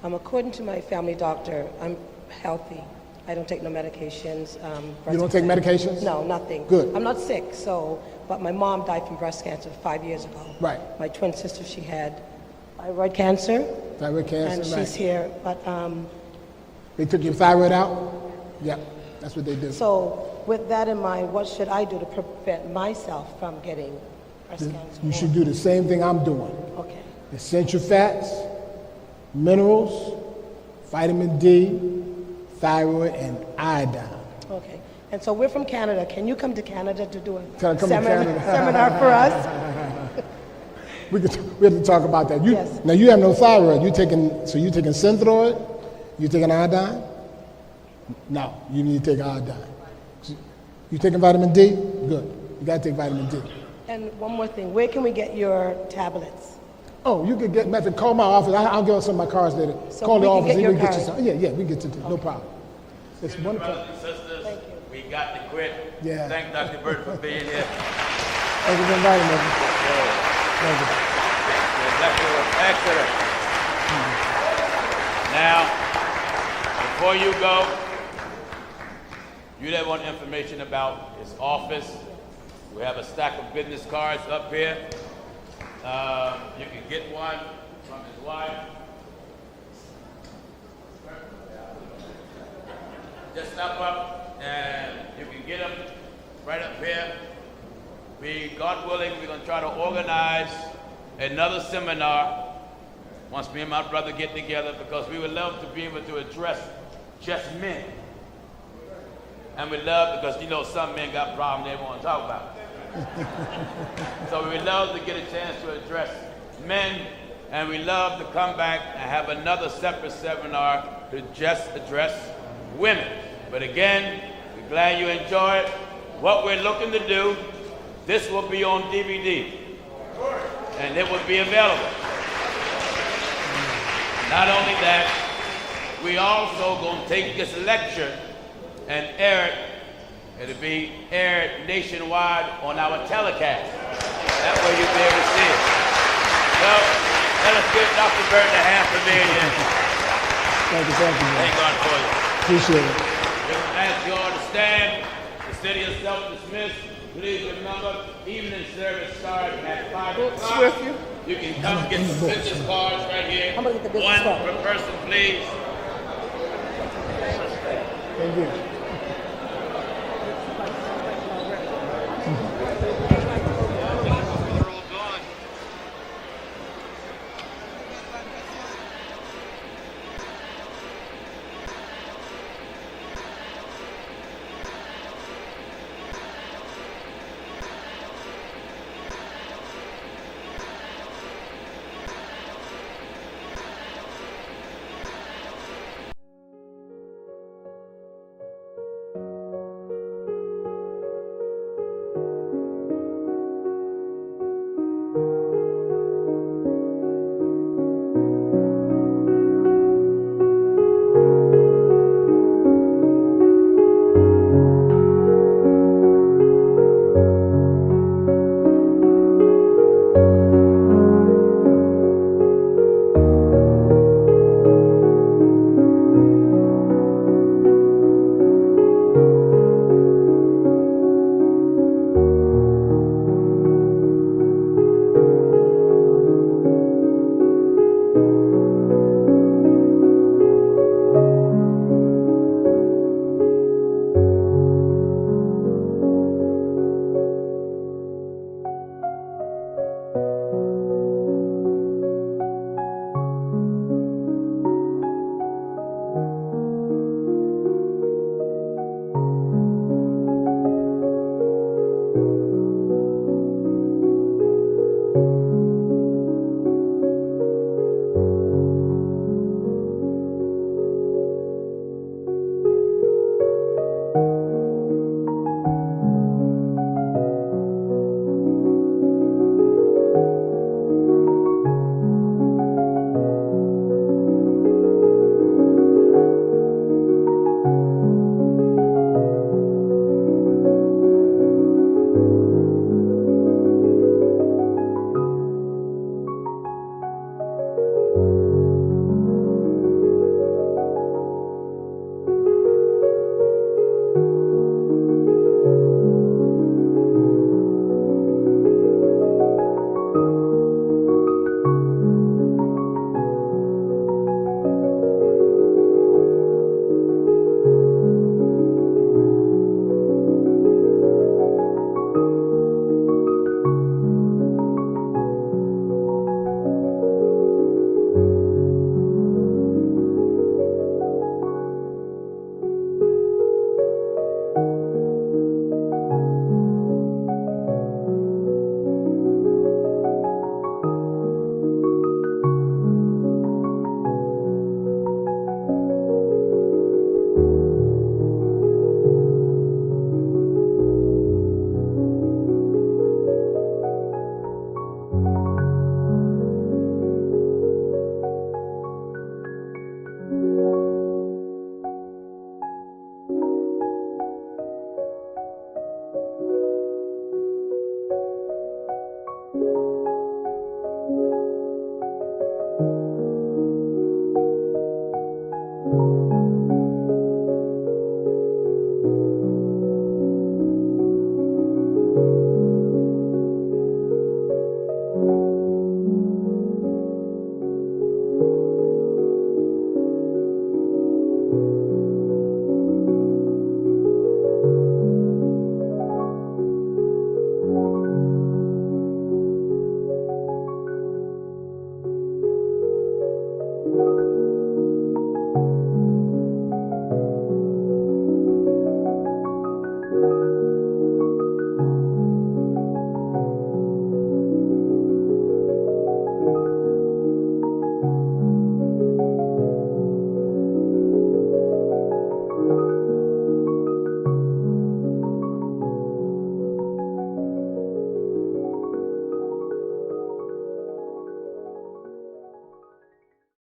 According to my family doctor, I'm healthy. I don't take no medications. You don't take medications? No, nothing. Good. I'm not sick, but my mom died from breast cancer 5 years ago. Right. My twin sister, she had thyroid cancer. Thyroid cancer, and right. she's here, but they took your thyroid out? Yeah, that's what they did. So with that in mind, what should I do to prevent myself from getting breast cancer? You should do the same thing I'm doing. Okay. Essential fats, minerals, vitamin D, thyroid, and iodine. Okay. And so we're from Canada. Can you come to Canada to do a seminar for us? We have to talk about that. Yes. Now you have no thyroid. You taking Synthroid? You taking iodine? No, you need to take iodine. You taking vitamin D? Good. You got to take vitamin D. And one more thing. Where can we get your tablets? Oh, you can get method. Call my office. I'll give you some of my cards later. So call the office. Get your we can card. get you some. Yeah, we can get you some. No problem. It's one Brothers and sisters, we got to quit. Yeah. Thank Dr. Burton for being here. Thank you for inviting me. Thank you. Excellent. Now, before you go, you that want information about his office, we have a stack of business cards up here. You can get one from his wife. Just step up and you can get them right up here. God willing, we're going to try to organize another seminar once me and my brother get together, because we would love to be able to address just men. And we love, because some men got problems they want to talk about. So we would love to get a chance to address men, and we love to come back and have another separate seminar to just address women. But again, we Glad you enjoy it. What we're looking to do, this will be on DVD, and it will be available. Not only that, we also going to take this lecture and air it. It'll be aired nationwide on our telecast. That way you'll be able to see it. Well, let us give Dr. Burton a hand for being here. Thank you. Thank God for you. Appreciate it. Just ask you all to stand. The city is self-dismissed. Please remember, evening service starts at 5 o'clock. You can come get some business cards right here. One per person, please. Thank you.